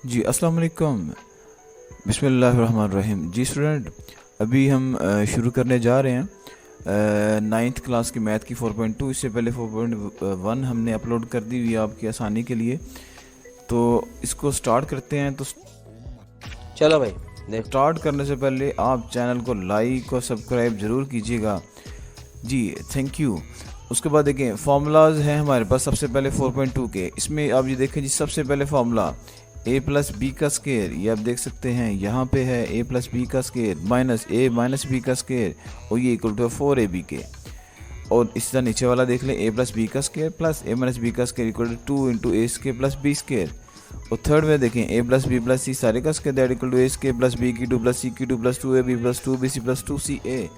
जी अस्सलाम वालेकुम। बिस्मिल्लाहिर्रहमानिर्रहीम। जी स्टूडेंट, अभी हम शुरू करने जा रहे हैं नाइन्थ क्लास की मैथ की 4.2। इससे पहले 4.1 हमने अपलोड कर दी हुई है आपकी आसानी के लिए, तो इसको स्टार्ट करते हैं। तो चलो भाई देख। स्टार्ट करने से पहले आप चैनल को लाइक और सब्सक्राइब ज़रूर कीजिएगा जी, थैंक यू। उसके बाद देखें फार्मूलाज हैं हमारे पास। सबसे पहले 4.2 के, इसमें आप ये देखें जी, सबसे पहले फार्मूला a प्लस बी का स्केयर, ये आप देख सकते हैं यहाँ पे है a प्लस बी का square minus a minus B का स्केयर, और ये इक्वल टू 4ab के। और इस तरह नीचे वाला देख लें, a प्लस बी का square plus a minus B का square equal to 2 into A square plus B square. और थर्ड में देखें a plus B plus C सारे का square that equal to A square plus B की two plus C की two plus 2ab plus 2bc plus 2ca।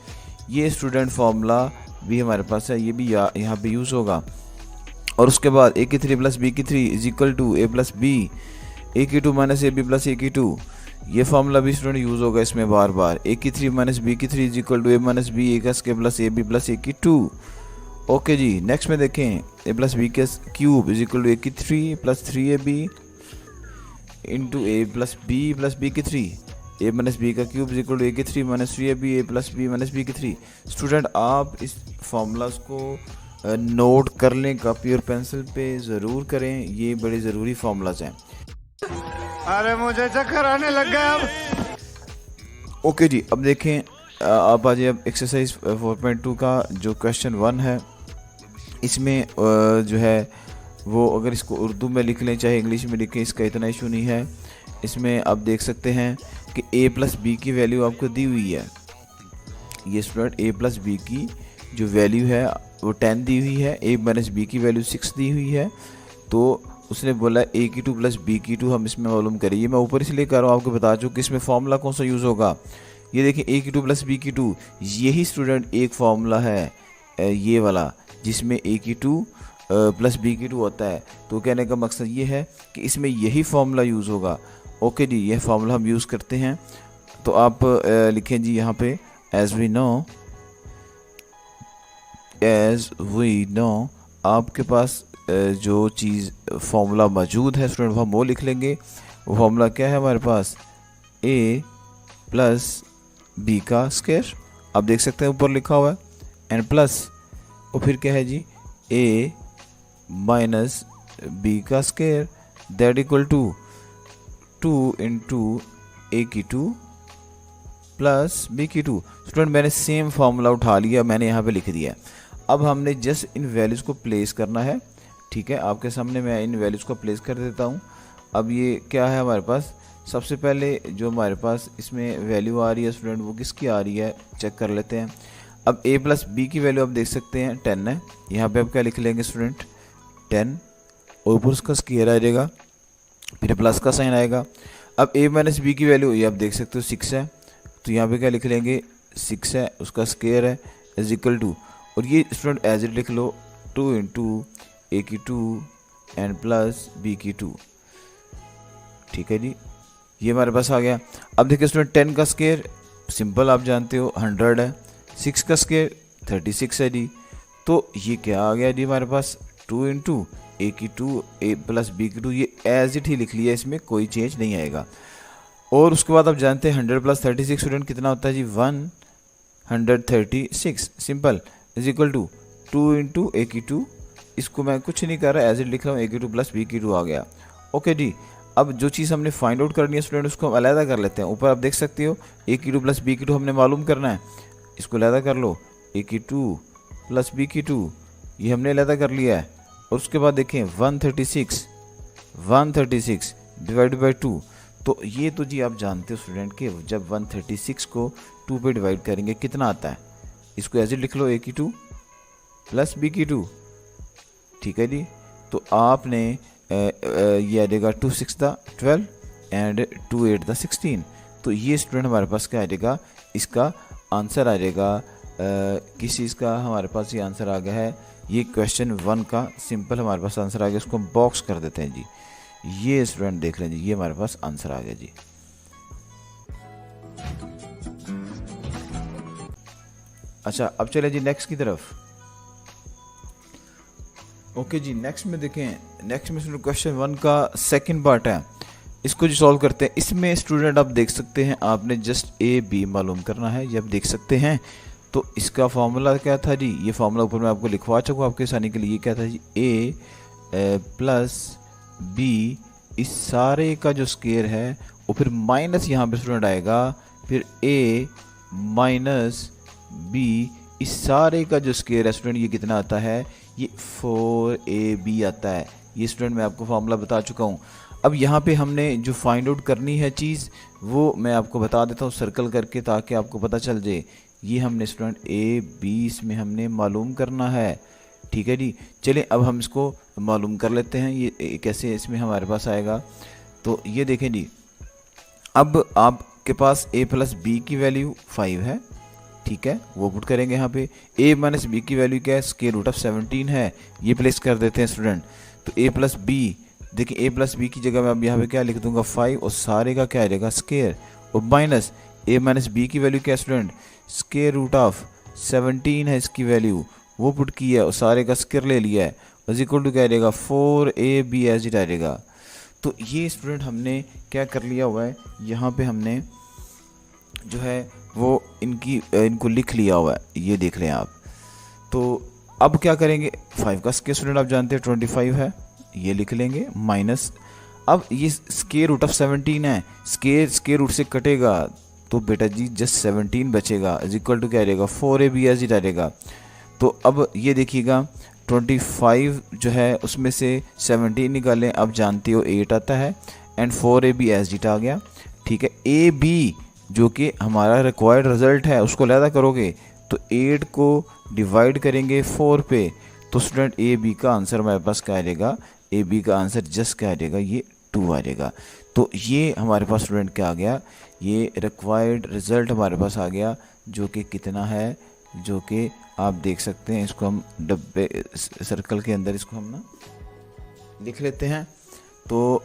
ये student formula भी हमारे पास है, ये भी यहाँ पे यूज़ होगा। और उसके बाद a की 3 प्लस बी की 3 is equal to a plus B A की 2 minus A B plus A की 2। ये फार्मूला भी स्टूडेंट यूज़ होगा इसमें बार बार। a की 3 माइनस बी की 3 is equal to a minus B A का square plus A B plus A की 2। ओके जी, नेक्स्ट में देखें a प्लस बी के cube is equal to a की 3 plus 3ab into a plus B की 3, a minus B का cube is equal to a की 3 minus 3ab a plus B की 3। स्टूडेंट आप इस फार्मूलाज को नोट कर लें, कॉपी और पेंसिल पे ज़रूर करें, ये बड़े ज़रूरी फार्मूलाज हैं। अरे मुझे चक्कर आने लग गया अब। ओके जी, अब देखें आप आज अब एक्सरसाइज 4.2 का जो क्वेश्चन 1 है, इसमें जो है वो अगर इसको उर्दू में लिख लें चाहे इंग्लिश में लिखें, इसका इतना इशू नहीं है। इसमें आप देख सकते हैं कि a प्लस बी की वैल्यू आपको दी हुई है। ये स्टूडेंट a प्लस बी की जो वैल्यू है वो 10 दी हुई है, a माइनस बी की वैल्यू 6 दी हुई है। तो उसने बोला a की 2 प्लस बी की 2 हम इसमें मालूम करें। ये मैं ऊपर इसलिए कर रहा हूँ, आपको बता चूँ कि इसमें फार्मूला कौन सा यूज़ होगा। ये देखिए a की 2 प्लस बी की 2, यही स्टूडेंट एक फार्मूला है ये वाला, जिसमें a की 2 प्लस बी की 2 होता है। तो कहने का मकसद ये है कि इसमें यही फार्मूला यूज़ होगा। ओके जी, यह फार्मूला हम यूज़ करते हैं। तो आप लिखें जी यहाँ पे एज वी नो आपके पास जो चीज़ फार्मूला मौजूद है स्टूडेंट हम वो लिख लेंगे। वो फार्मूला क्या है हमारे पास, a प्लस बी का स्क्वायर, आप देख सकते हैं ऊपर लिखा हुआ है, एंड प्लस और फिर क्या है जी a माइनस बी का square that equal to 2 into A की 2 प्लस बी की 2। स्टूडेंट मैंने सेम फार्मूला उठा लिया, मैंने यहाँ पे लिख दिया। अब हमने जस्ट इन वैल्यूज़ को प्लेस करना है। ठीक है, आपके सामने मैं इन वैल्यूज़ को प्लेस कर देता हूँ। अब ये क्या है हमारे पास, सबसे पहले जो हमारे पास इसमें वैल्यू आ रही है स्टूडेंट वो किसकी आ रही है चेक कर लेते हैं। अब a प्लस बी की वैल्यू आप देख सकते हैं 10 है। यहाँ पे आप क्या लिख लेंगे स्टूडेंट 10, और ऊपर उसका स्क्वायर आ जाएगा, फिर प्लस का साइन आएगा। अब a माइनस बी की वैल्यू ये आप देख सकते हो 6 है, तो यहाँ पे क्या लिख लेंगे 6 है, उसका स्क्वायर है इज इक्वल टू, और ये स्टूडेंट एज इट लिख लो 2 इंटू ए की 2 एंड प्लस बी की 2। ठीक है जी, ये हमारे पास आ गया। अब देखिए स्टूडेंट 10 का स्क्वायर सिंपल आप जानते हो 100 है, 6 का स्क्वायर 36 है जी। तो ये क्या आ गया जी हमारे पास 2 इंटू ए की 2 ए प्लस बी की 2, ये एज इट ही लिख लिया, इसमें कोई चेंज नहीं आएगा। और उसके बाद आप जानते हैं 100 प्लस 36 स्टूडेंट कितना होता है जी 136 simple is equal to 2 into A की 2, इसको मैं कुछ नहीं कर रहा एज इट लिख रहा हूँ ए की 2 प्लस बी की 2 आ गया। ओके जी, अब जो चीज़ हमने फाइंड आउट करनी है स्टूडेंट उसको हम अलहदा कर लेते हैं। ऊपर आप देख सकते हो ए की 2 प्लस बी की 2 हमने मालूम करना है, इसको अलहदा कर लो, ए की 2 प्लस बी की 2 ये हमने अलहदा कर लिया है। और उसके बाद देखें 136 डिवाइड बाई 2, तो ये तो जी आप जानते हो स्टूडेंट कि जब 136 को 2 पे डिवाइड करेंगे कितना आता है, इसको एज इट लिख लो ए की 2 प्लस बी की 2। ठीक है जी, तो आपने ये आ जाएगा 2 6 द 12 एंड 2 8 द 16। तो ये स्टूडेंट हमारे पास क्या आ जाएगा, इसका आंसर आ जाएगा किस चीज़ का हमारे पास ये आंसर आ गया है, ये क्वेश्चन 1 का सिंपल हमारे पास आंसर आ गया। इसको हम बॉक्स कर देते हैं जी, ये स्टूडेंट देख लें जी, ये हमारे पास आंसर आ गया जी। अच्छा, अब चले जी नेक्स्ट की तरफ। ओके जी, नेक्स्ट में देखें, नेक्स्ट में क्वेश्चन 1 का सेकंड पार्ट है। इसको जो सॉल्व करते हैं, इसमें स्टूडेंट आप देख सकते हैं, आपने जस्ट ए बी मालूम करना है, ये आप देख सकते हैं। तो इसका फार्मूला क्या था जी, ये फार्मूला ऊपर मैं आपको लिखवा चुका हूँ आपके आसानी के लिए। ये क्या था जी, ए प्लस बी, इस सारे का जो स्केयर है वो फिर माइनस यहाँ पे स्टूडेंट आएगा, फिर ए माइनस बी, इस सारे का जो स्केयर है स्टूडेंट ये कितना आता है, ये 4ab आता है। ये स्टूडेंट मैं आपको फार्मूला बता चुका हूँ। अब यहाँ पे हमने जो फाइंड आउट करनी है चीज़ वो मैं आपको बता देता हूँ सर्कल करके, ताकि आपको पता चल जाए। ये हमने स्टूडेंट ए बी इसमें हमने मालूम करना है, ठीक है जी। चलिए अब हम इसको मालूम कर लेते हैं, ये कैसे इसमें हमारे पास आएगा। तो ये देखें जी, अब आपके पास a प्लस बी की वैल्यू 5 है, ठीक है, वो पुट करेंगे यहाँ पे। a माइनस बी की वैल्यू क्या है, स्क्वायर रूट ऑफ 17 है, ये प्लेस कर देते हैं स्टूडेंट। तो a प्लस बी, देखिए a प्लस बी की जगह मैं अब यहाँ पे क्या लिख दूंगा 5, और सारे का क्या आ जाएगा स्क्वायर, और माइनस a माइनस बी की वैल्यू क्या है स्टूडेंट, स्क्वायर रूट ऑफ 17 है इसकी वैल्यू, वो पुट की है और सारे का स्क्वायर ले लिया है, इज इक्वल टू क्या आ जाएगा 4ab एज इट आ जाएगा। तो ये स्टूडेंट हमने क्या कर लिया हुआ है, यहाँ पे हमने जो है वो इनको लिख लिया हुआ है, ये देख लें आप। तो अब क्या करेंगे, 5 का स्क्वायर स्टूडेंट आप जानते हैं 25 है, ये लिख लेंगे, माइनस अब ये स्क्वायर रूट ऑफ 17 है, स्क्वायर रूट से कटेगा तो बेटा जी जस्ट 17 बचेगा, इज इक्वल टू क्या रहेगा 4ab एज इट आ जाएगा। तो अब ये देखिएगा 25 जो है उसमें से 17 निकालें, अब जानते हो 8 आता है, एंड 4ab एज इट आ गया, ठीक है। ए बी जो कि हमारा रिक्वायर्ड रिजल्ट है उसको अलहदा करोगे तो 8 को डिवाइड करेंगे 4 पे, तो स्टूडेंट ए बी का आंसर हमारे पास क्या आ जाएगा, ए बी का आंसर जस्ट क्या आ जाएगा, ये 2 आ जाएगा। तो ये हमारे पास स्टूडेंट क्या आ गया, ये रिक्वायर्ड रिजल्ट हमारे पास आ गया, जो कि कितना है, जो कि आप देख सकते हैं। इसको हम डब्बे सर्कल के अंदर इसको हम ना लिख लेते हैं। तो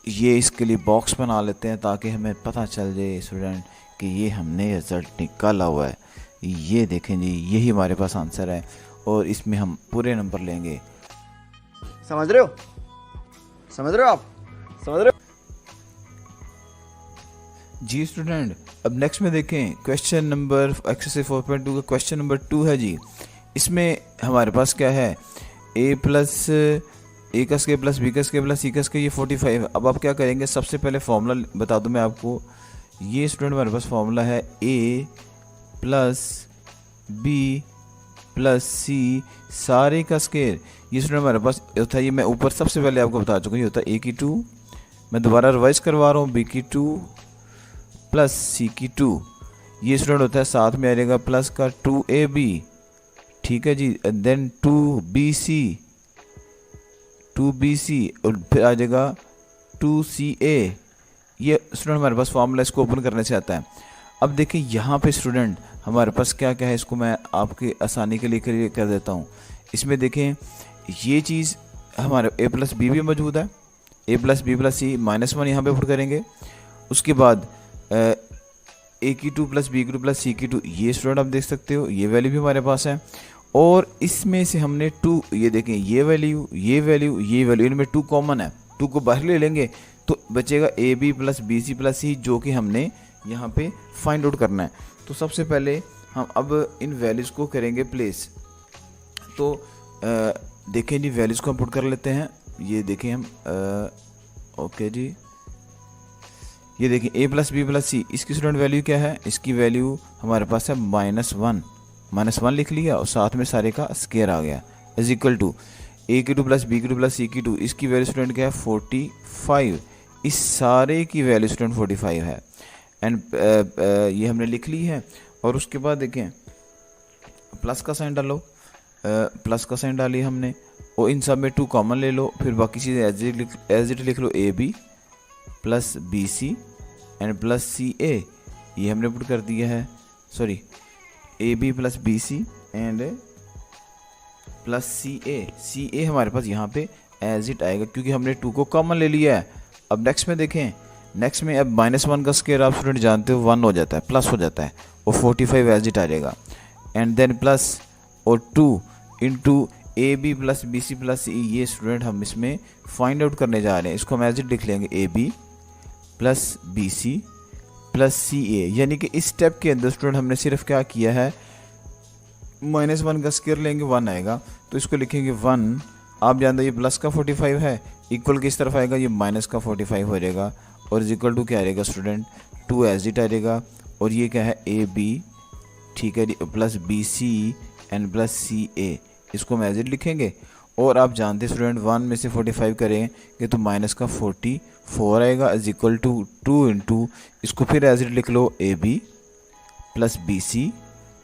ये इसके लिए बॉक्स बना लेते हैं ताकि हमें पता चल जाए स्टूडेंट कि ये हमने रिजल्ट निकाला हुआ है। ये देखें जी, यही हमारे पास आंसर है और इसमें हम पूरे नंबर लेंगे। समझ रहे हो, समझ रहे हो आप, समझ रहे हो जी स्टूडेंट। अब नेक्स्ट में देखें क्वेश्चन नंबर एक्सरसाइज 4.2 का क्वेश्चन नंबर 2 है जी। इसमें हमारे पास क्या है, a प्लस ए का स्क्वायर प्लस बी का स्क्वायर प्लस सी का स्क्वायर, ये 45। अब आप क्या करेंगे, सबसे पहले फॉर्मूला बता दूं मैं आपको। ये स्टूडेंट हमारे पास फॉर्मूला है a plus B plus C सारे का स्क्वायर। ये स्टूडेंट हमारे पास होता है, ये मैं ऊपर सबसे पहले आपको बता चुका हूँ, ये होता है a की 2, मैं दोबारा रिवाइज करवा रहा हूँ, b की 2 प्लस सी की 2। ये स्टूडेंट होता है साथ में आ जाएगा प्लस का 2ab, ठीक है जी, देन 2bc और फिर आ जाएगा 2ca। ये स्टूडेंट हमारे पास फॉर्मूला इसको ओपन करने से आता है। अब देखिए यहाँ पे स्टूडेंट हमारे पास क्या क्या है, इसको मैं आपके आसानी के लिए क्लियर कर देता हूँ। इसमें देखें ये चीज़ हमारे a प्लस बी भी मौजूद है, a प्लस बी प्लस सी -1 यहाँ पे पुट करेंगे। उसके बाद a की 2 प्लस बी की 2 प्लस सी की 2, ये स्टूडेंट आप देख सकते हो, ये वैल्यू भी हमारे पास है। और इसमें से हमने 2, ये देखें ये वैल्यू ये वैल्यू ये वैल्यू, इनमें 2 कॉमन है, 2 को बाहर ले लेंगे तो बचेगा A B plus B C plus C, जो कि हमने यहाँ पे फाइंड आउट करना है। तो सबसे पहले हम अब इन वैल्यूज़ को करेंगे प्लेस। तो देखें जी, वैल्यूज़ को हम पुट कर लेते हैं। ये देखें हम ओके जी, ये देखिए a प्लस बी प्लस सी, इसकी स्टूडेंट वैल्यू क्या है, इसकी वैल्यू हमारे पास है -1 लिख लिया और साथ में सारे का स्क्वायर आ गया, इज इक्वल टू a की 2 प्लस बी की 2 प्लस सी की 2, इसकी वैल्यू स्टूडेंट क्या है 45, इस सारे की वैल्यू स्टूडेंट 45 है, एंड ये हमने लिख ली है। और उसके बाद देखें प्लस का साइन डालो, प्लस का साइन डाली हमने, और इन सब में 2 कॉमन ले लो, फिर बाकी चीज़ें एज इट लिख लो, A B plus B C and plus C A, ये हमने पुट कर दिया है, sorry A B plus B C and plus C A हमारे पास यहाँ पे एज इट आएगा क्योंकि हमने 2 को कॉमन ले लिया है। अब नेक्स्ट में देखें, नेक्स्ट में अब -1 का स्क्वायर आप स्टूडेंट जानते हो 1 हो जाता है, प्लस हो जाता है, और 45 एज इट आ जाएगा, एंड देन प्लस और 2 into A B plus B C plus C, ये स्टूडेंट हम इसमें फाइंड आउट करने जा रहे हैं। इसको हम एज इट लिख लेंगे A B plus B C plus C A, यानी कि इस स्टेप के अंदर स्टूडेंट हमने सिर्फ क्या किया है, -1 का स्क्वायर लेंगे 1 आएगा, तो इसको लिखेंगे 1, आप जानते हैं ये प्लस का 45 है, इक्वल किस तरफ आएगा, ये माइनस का 45 हो जाएगा, और इज इक्वल टू क्या आएगा स्टूडेंट 2 एज इट आएगा, और ये क्या है ए बी, ठीक है, plus B C and plus C A, इसको हम एज इट लिखेंगे। और आप जानते हैं स्टूडेंट 1 में से 45 करेंगे तो माइनस का 44 आएगा, इज इक्वल टू 2 इंटू, इसको फिर एज इट लिख लो A B plus B C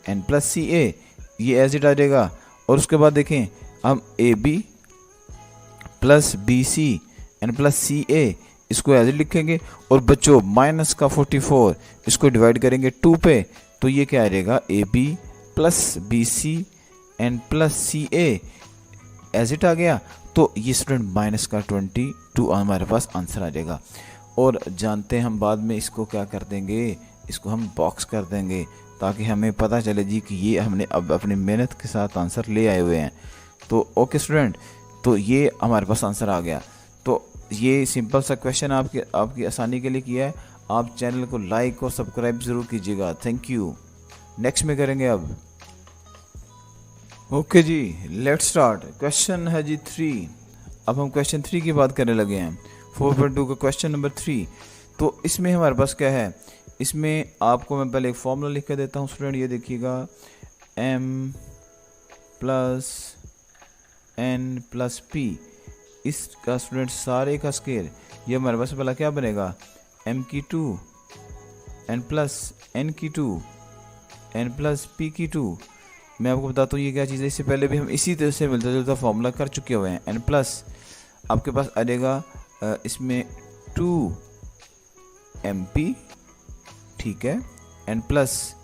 and plus C A, ये एज इट आ जाएगा। और उसके बाद देखें हम A B plus B C and plus C A, इसको एज इट लिखेंगे। और बच्चों माइनस का 44 इसको डिवाइड करेंगे 2 पे, तो ये क्या आ जाएगा A B plus B C and plus C A, as it आ गया। तो ये स्टूडेंट माइनस का 22 हमारे पास आंसर आ जाएगा। और जानते हैं हम बाद में इसको क्या कर देंगे, इसको हम बॉक्स कर देंगे ताकि हमें पता चले जी कि ये हमने अब अपनी मेहनत के साथ आंसर ले आए हुए हैं। तो ओके स्टूडेंट, तो ये हमारे पास आंसर आ गया। तो ये सिंपल सा क्वेश्चन आपकी आसानी के लिए किया है। आप चैनल को लाइक और सब्सक्राइब ज़रूर कीजिएगा। Thank you. नेक्स्ट में करेंगे अब। ओके जी, लेट्स स्टार्ट। क्वेश्चन है जी 3। अब हम क्वेश्चन 3 की बात करने लगे हैं। 4.2 का क्वेश्चन नंबर 3। तो इसमें हमारे पास क्या है, इसमें आपको मैं पहले एक फॉर्मूला लिख कर देता हूँ स्टूडेंट, ये देखिएगा m plus n plus p, इसका स्टूडेंट सारे का स्केयर, ये हमारे पास पहला क्या बनेगा m की 2 n प्लस n की 2 n प्लस p की 2। मैं आपको बताता हूँ ये क्या चीज़ है, इससे पहले भी हम इसी तरह से मिलता जुलता फॉर्मूला कर चुके हुए हैं। n प्लस आपके पास आ जाएगा इसमें 2mp, ठीक है, n plus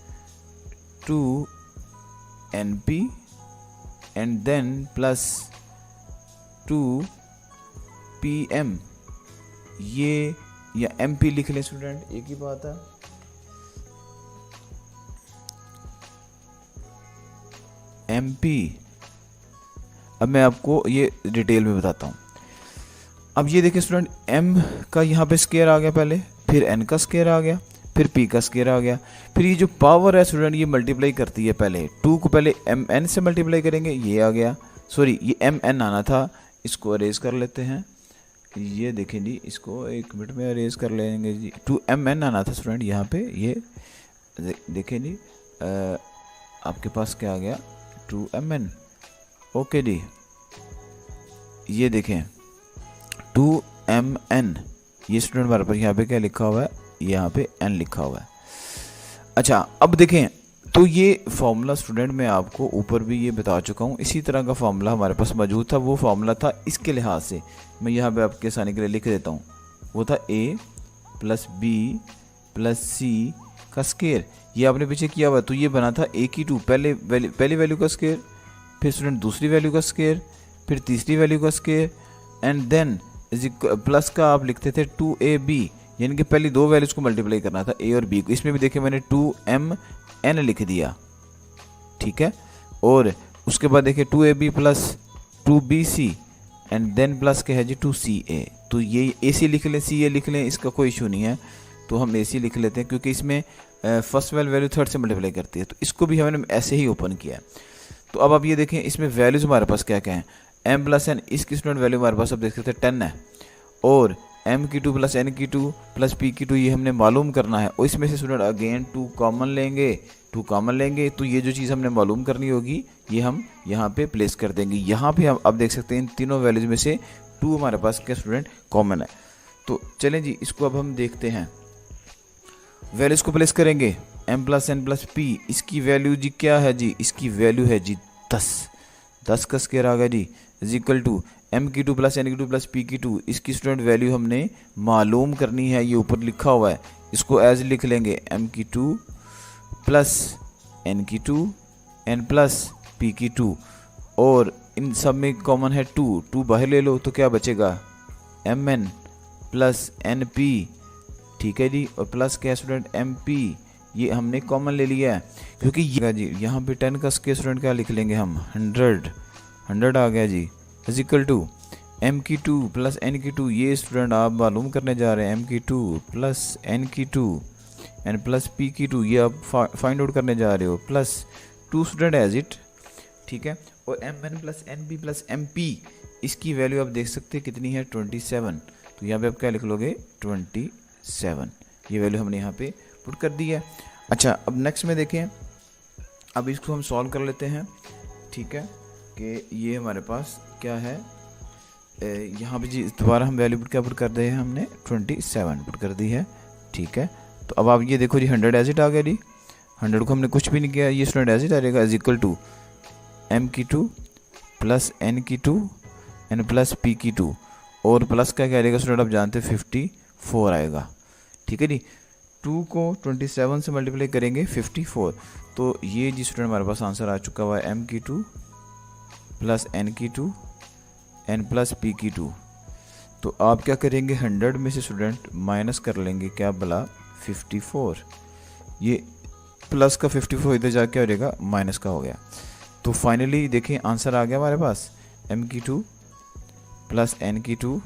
2np and then plus 2pm, ये या mp लिख लें स्टूडेंट, एक ही बात है। mp, अब मैं आपको ये डिटेल में बताता हूँ। अब ये देखिए स्टूडेंट, m का यहाँ पे स्केयर आ गया पहले, फिर n का स्केयर आ गया, फिर p का स्केयर आ गया, फिर ये जो पावर है स्टूडेंट ये मल्टीप्लाई करती है, पहले 2 को पहले mn से मल्टीप्लाई करेंगे, ये आ गया, सॉरी ये mn आना था, इसको अरेज कर लेते हैं। ये देखें जी, इसको एक मिनट में अरेज कर लेंगे जी। 2mn आना था स्टूडेंट यहाँ पे, ये देखें जी, आपके पास क्या आ गया 2mn। ओके जी, ये देखें 2mn, ये स्टूडेंट हमारे पर यहाँ पे क्या लिखा हुआ है, यहाँ पे n लिखा हुआ है। अच्छा, अब देखें तो ये फॉर्मूला स्टूडेंट मैं आपको ऊपर भी ये बता चुका हूँ, इसी तरह का फॉर्मूला हमारे पास मौजूद था। वो फॉर्मूला था इसके लिहाज से, मैं यहाँ पे आपके आसानी के लिए लिख देता हूँ, वो था a plus b plus c का स्केयर, ये आपने पीछे किया हुआ, तो ये बना था a की 2, पहली वैल्यू का स्केयर, फिर स्टूडेंट दूसरी वैल्यू का स्केयर, फिर तीसरी वैल्यू का स्केयर, एंड देन प्लस का आप लिखते थे 2ab, यानी कि पहली 2 वैल्यूज को मल्टीप्लाई करना था a और b को। इसमें भी देखिए मैंने 2mn लिख दिया, ठीक है। और उसके बाद देखिए 2ab plus 2bc and then plus क्या है जी 2ca, तो ये ac लिख लें, ca लिख लें, इसका कोई इशू नहीं है, तो हम ac लिख लेते हैं क्योंकि इसमें फर्स्ट वैल्यू थर्ड से मल्टीप्लाई करती है, तो इसको भी हमने ऐसे ही ओपन किया है। तो अब आप ये देखें इसमें वैल्यूज हमारे पास क्या क्या है, m प्लस n, इसकी स्टूडेंट वैल्यू हमारे पास अब देख सकते हैं 10 है, और m की 2 प्लस n की 2 प्लस p की 2 ये हमने मालूम करना है, और इसमें से स्टूडेंट अगेन 2 कॉमन लेंगे, तो ये जो चीज़ हमने मालूम करनी होगी ये हम यहाँ पे प्लेस कर देंगे। यहाँ पे हम अब देख सकते हैं इन तीनों वैल्यूज में से 2 हमारे पास क्या स्टूडेंट कॉमन है। तो चलें जी, इसको अब हम देखते हैं, वैल्यूज को प्लेस करेंगे। m plus n plus p, इसकी वैल्यू जी क्या है जी, इसकी वैल्यू है जी 10 का स्क्वायर आ गया जी, इज इक्वल टू m की 2 प्लस n की 2 प्लस p की 2, इसकी स्टूडेंट वैल्यू हमने मालूम करनी है, ये ऊपर लिखा हुआ है, इसको एज लिख लेंगे m की 2 प्लस n की 2 n प्लस p की 2, और इन सब में कॉमन है 2 बाहर ले लो तो क्या बचेगा mn प्लस np, ठीक है जी, और प्लस क्या स्टूडेंट mp, ये हमने कॉमन ले लिया है क्योंकि ये जी यहाँ पे 10 का स्क्वायर स्टूडेंट क्या लिख लेंगे हम 100 आ गया जी, इज इक्वल टू m की 2 प्लस n की 2, ये स्टूडेंट आप मालूम करने जा रहे हैं, m की 2 प्लस n की 2 एंड प्लस p की 2, ये आप फाइंड आउट करने जा रहे हो, प्लस 2 स्टूडेंट एज इट, ठीक है। और mn plus np plus mp, इसकी वैल्यू आप देख सकते हैं कितनी है, 27। तो यहाँ पे आप क्या लिख लोगे, 27, ये वैल्यू हमने यहाँ पे पुट कर दी है। अच्छा, अब नेक्स्ट में देखें, अब इसको हम सॉल्व कर लेते हैं, ठीक है, कि ये हमारे पास क्या है, यहाँ पे जी दोबारा हम वैल्यू पुट क्या पुट कर दी है, हमने 27 पुट कर दी है, ठीक है। तो अब आप ये देखो जी 100 एज इट आ गया जी, 100 को हमने कुछ भी नहीं किया, ये स्टूडेंट एज इट आ जाएगा, इज इक्वल टू m की 2 प्लस n की 2 एंड प्लस p की 2, और प्लस का क्या आएगा स्टूडेंट, आप जानते हैं 54 आएगा, ठीक है जी। 2 को 27 से मल्टीप्लाई करेंगे 54, तो ये जी स्टूडेंट हमारे पास आंसर आ चुका हुआ है, m की 2 प्लस n की 2 एन प्लस p की 2। तो आप क्या करेंगे, 100 में से स्टूडेंट माइनस कर लेंगे क्या भला, 54, ये प्लस का 54 इधर जाके हो जाएगा माइनस का हो गया। तो फाइनली देखें आंसर आ गया हमारे पास, m की 2 प्लस n की 2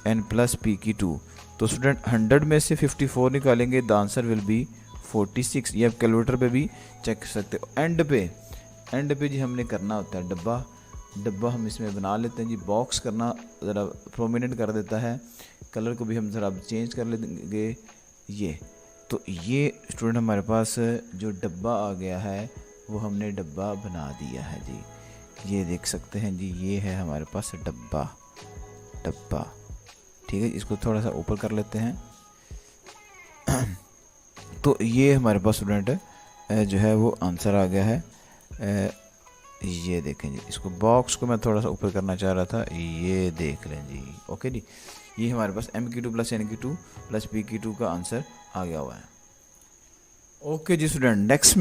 एन प्लस p की 2। तो स्टूडेंट 100 में से 54 निकालेंगे, द आंसर विल बी 46। ये आप कैलकुलेटर पे भी चेक कर सकते हो। एंड पे जी हमने करना होता है डब्बा हम इसमें बना लेते हैं जी, बॉक्स करना ज़रा प्रोमिनेंट कर देता है, कलर को भी हम ज़रा चेंज कर लेंगे ये। तो ये स्टूडेंट हमारे पास जो डब्बा आ गया है वो हमने डब्बा बना दिया है जी, ये देख सकते हैं जी, ये है हमारे पास डब्बा, ठीक है। इसको थोड़ा सा ऊपर कर लेते हैं। तो ये हमारे पास स्टूडेंट जो है वो आंसर आ गया है, ये देखें जी, इसको बॉक्स को मैं थोड़ा सा ऊपर करना चाह रहा था, ये देख लें जी, ओके जी। ये हमारे पास m की 2 प्लस n की 2 प्लस p की 2 का आंसर आ गया हुआ है। ओके जी स्टूडेंट, नेक्स्ट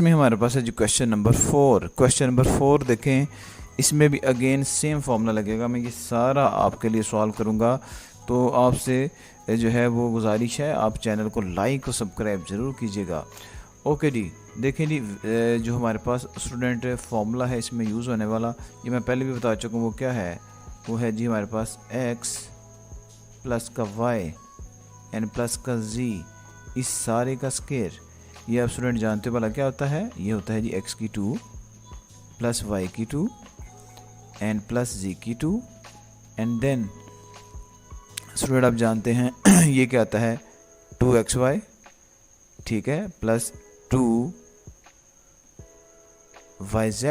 में हमारे पास है जी क्वेश्चन नंबर 4। क्वेश्चन नंबर 4 देखें, इसमें भी अगेन सेम फॉर्मूला लगेगा, मैं ये सारा आपके लिए सॉल्व करूँगा। तो आपसे जो है वो गुजारिश है, आप चैनल को लाइक और सब्सक्राइब ज़रूर कीजिएगा। ओके जी, देखें जी, जो हमारे पास स्टूडेंट फॉर्मूला है इसमें यूज़ होने वाला, ये मैं पहले भी बता चुका हूँ, वो क्या है, वो है जी हमारे पास x प्लस का y एन प्लस का z, इस सारे का स्क्वायर। ये आप स्टूडेंट जानते हो वाला क्या होता है, ये होता है जी x की 2 प्लस y की 2 एन प्लस z की 2 एंड देन स्टूडेंट आप जानते हैं ये क्या आता है, 2xy, ठीक है, plus 2yz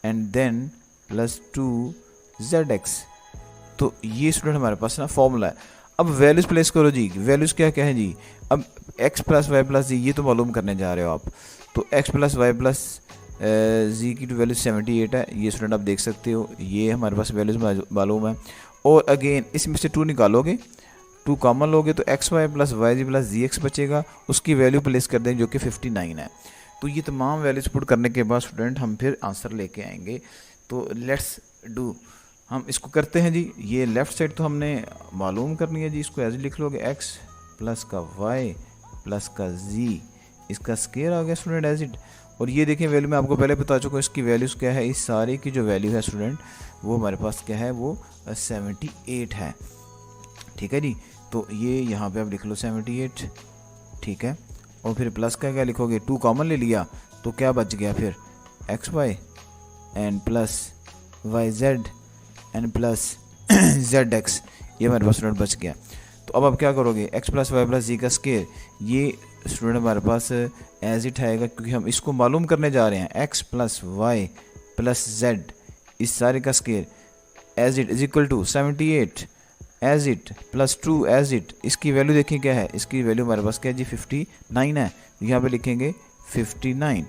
and then plus 2zx। तो ये स्टूडेंट हमारे पास ना फॉर्मूला है। अब वैल्यूज़ प्लेस करो जी, वैल्यूज़ क्या क्या है जी, अब x प्लस वाई प्लस जी, ये तो मालूम करने जा रहे हो आप। तो x प्लस वाई प्लस जी की वैल्यू 78 है, ये स्टूडेंट आप देख सकते हो, ये हमारे पास वैल्यूज़ मालूम है। और अगेन इसमें से 2 निकालोगे, 2 कॉमन लोगे तो एक्स वाई प्लस वाई जी प्लस जी एक्स बचेगा, उसकी वैल्यू प्लेस कर देंगे जो कि 59 है। तो ये तमाम वैल्यूज पुट करने के बाद स्टूडेंट हम फिर आंसर लेके आएंगे। तो लेट्स डू, हम इसको करते हैं जी। ये लेफ़्ट साइड तो हमने मालूम करनी है जी, इसको एज लिख लोगे x प्लस का y प्लस का z, इसका स्क्वायर आ गया स्टूडेंट एज इट। और ये देखें वैल्यू मैं आपको पहले बता चुका हूँ, इसकी वैल्यूज़ क्या है, इस सारे की जो वैल्यू है स्टूडेंट वो हमारे पास क्या है, वो 78 है, ठीक है जी। तो ये यहाँ पे आप लिख लो 78, ठीक है। और फिर प्लस का क्या लिखोगे, 2 कॉमन ले लिया तो क्या बच गया फिर, X Y and plus Y Z and plus Z X, ये हमारे पास स्टूडेंट बच गया। तो अब आप क्या करोगे, x plus Y plus G का स्क्वायर, ये स्टूडेंट हमारे पास एज इट आएगा, क्योंकि हम इसको मालूम करने जा रहे हैं, x plus Y plus Z, इस सारे का square as it is equal to 78 as it plus 2 as it. इसकी वैल्यू देखिए क्या है, इसकी वैल्यू हमारे पास क्या है जी 59 है, यहाँ पे लिखेंगे 59।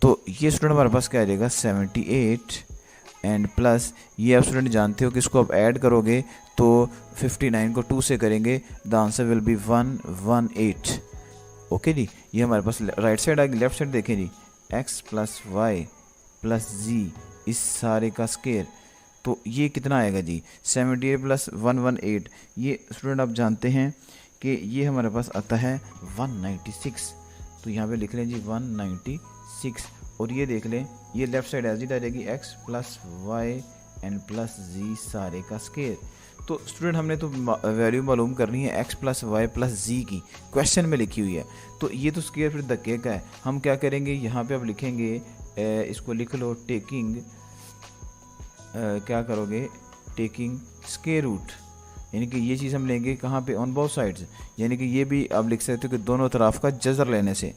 तो ये स्टूडेंट हमारे पास क्या आ जाएगा 78 एंड प्लस, ये आप स्टूडेंट जानते हो कि इसको आप ऐड करोगे तो 59 को 2 से करेंगे, the answer will be 118। Okay जी, ये हमारे पास राइट साइड आएगी। लेफ्ट साइड देखें जी, x plus Y plus Z, इस सारे का स्क्वायर, तो ये कितना आएगा जी 78 प्लस 118। ये स्टूडेंट आप जानते हैं कि ये हमारे पास आता है 196, तो यहाँ पे लिख लें जी 196। और ये देख लें, ये लेफ्ट साइड एज इट आ जाएगी x plus Y and plus Z सारे का स्केयर। तो स्टूडेंट हमने तो वैल्यू मालूम करनी है x प्लस वाई प्लस जी की, क्वेश्चन में लिखी हुई है। तो ये तो स्केयर फिर धक्के का है, हम क्या करेंगे यहाँ पे अब लिखेंगे, इसको लिख लो टेकिंग, क्या करोगे, टेकिंग स्केयर रूट, यानी कि ये चीज़ हम लेंगे कहाँ पे, ऑन बोथ साइड्स, यानी कि ये भी आप लिख सकते हो कि दोनों तरफ का जज़र लेने से।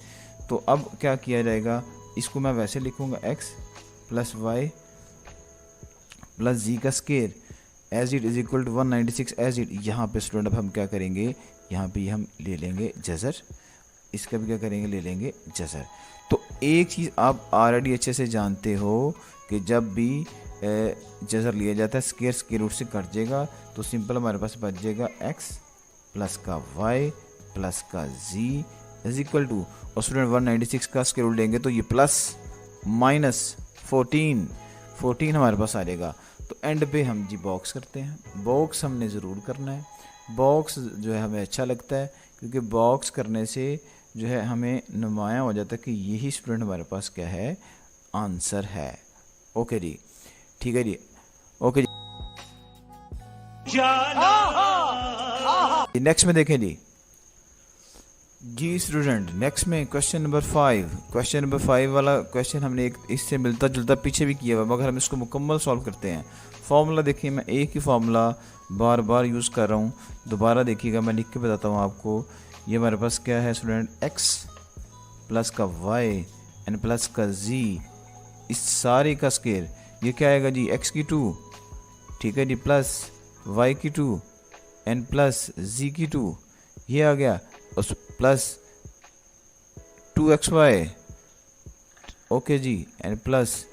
तो अब क्या किया जाएगा, इसको मैं वैसे लिखूँगा x plus Y plus G का square as it is equal to 196 as it. यहाँ पे स्टूडेंट अब हम क्या करेंगे, यहाँ पे हम ले लेंगे जज़र, इसका भी क्या करेंगे, ले लेंगे जज़र। तो एक चीज़ आप ऑलरेडी अच्छे से जानते हो कि जब भी जज़र लिया जाता है स्केयर रूट से कट जाएगा, तो सिंपल हमारे पास बच जाएगा x प्लस का y प्लस का z इज इक्वल टू, और स्टूडेंट 196 का स्केयर रूट लेंगे तो ये प्लस माइनस 14 हमारे पास आ जाएगा। तो एंड पे हम जी बॉक्स करते हैं, बॉक्स हमने ज़रूर करना है। बॉक्स जो है हमें अच्छा लगता है क्योंकि बॉक्स करने से जो है हमें नुमाया हो जाता है कि यही स्टूडेंट हमारे पास क्या है, आंसर है। ओके जी, ठीक है जी, ओके जी। नेक्स्ट में देखें जी स्टूडेंट, नेक्स्ट में क्वेश्चन नंबर 5 वाला क्वेश्चन हमने एक इससे मिलता जुलता पीछे भी किया हुआ, मगर हम इसको मुकम्मल सॉल्व करते हैं। फॉर्मूला देखिए, मैं एक ही फार्मूला बार बार यूज़ कर रहा हूँ, दोबारा देखिएगा, मैं लिख के बताता हूँ आपको। ये हमारे पास क्या है स्टूडेंट, x प्लस का y एन प्लस का z, इस सारे का स्केयर, ये क्या आएगा जी, x की 2, ठीक है जी, प्लस y की 2 एन प्लस z की 2, ये आ गया, उस प्लस 2xy, ओके जी, and plus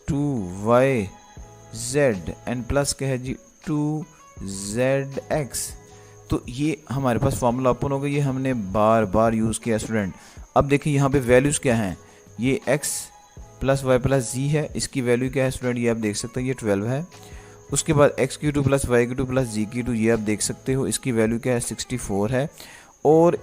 2yz and plus क्या है जी 2zx। तो ये हमारे पास फार्मूला ओपन हो गया, ये हमने बार बार यूज़ किया स्टूडेंट। अब देखिए यहाँ पे वैल्यूज़ क्या हैं, ये x प्लस वाई प्लस जी है, इसकी वैल्यू क्या है स्टूडेंट, ये आप देख सकते हैं, ये 12 है। उसके बाद x की 2 प्लस वाई की 2 प्लस जी की 2, ये आप देख सकते हो, इसकी वैल्यू क्या है 64 है। और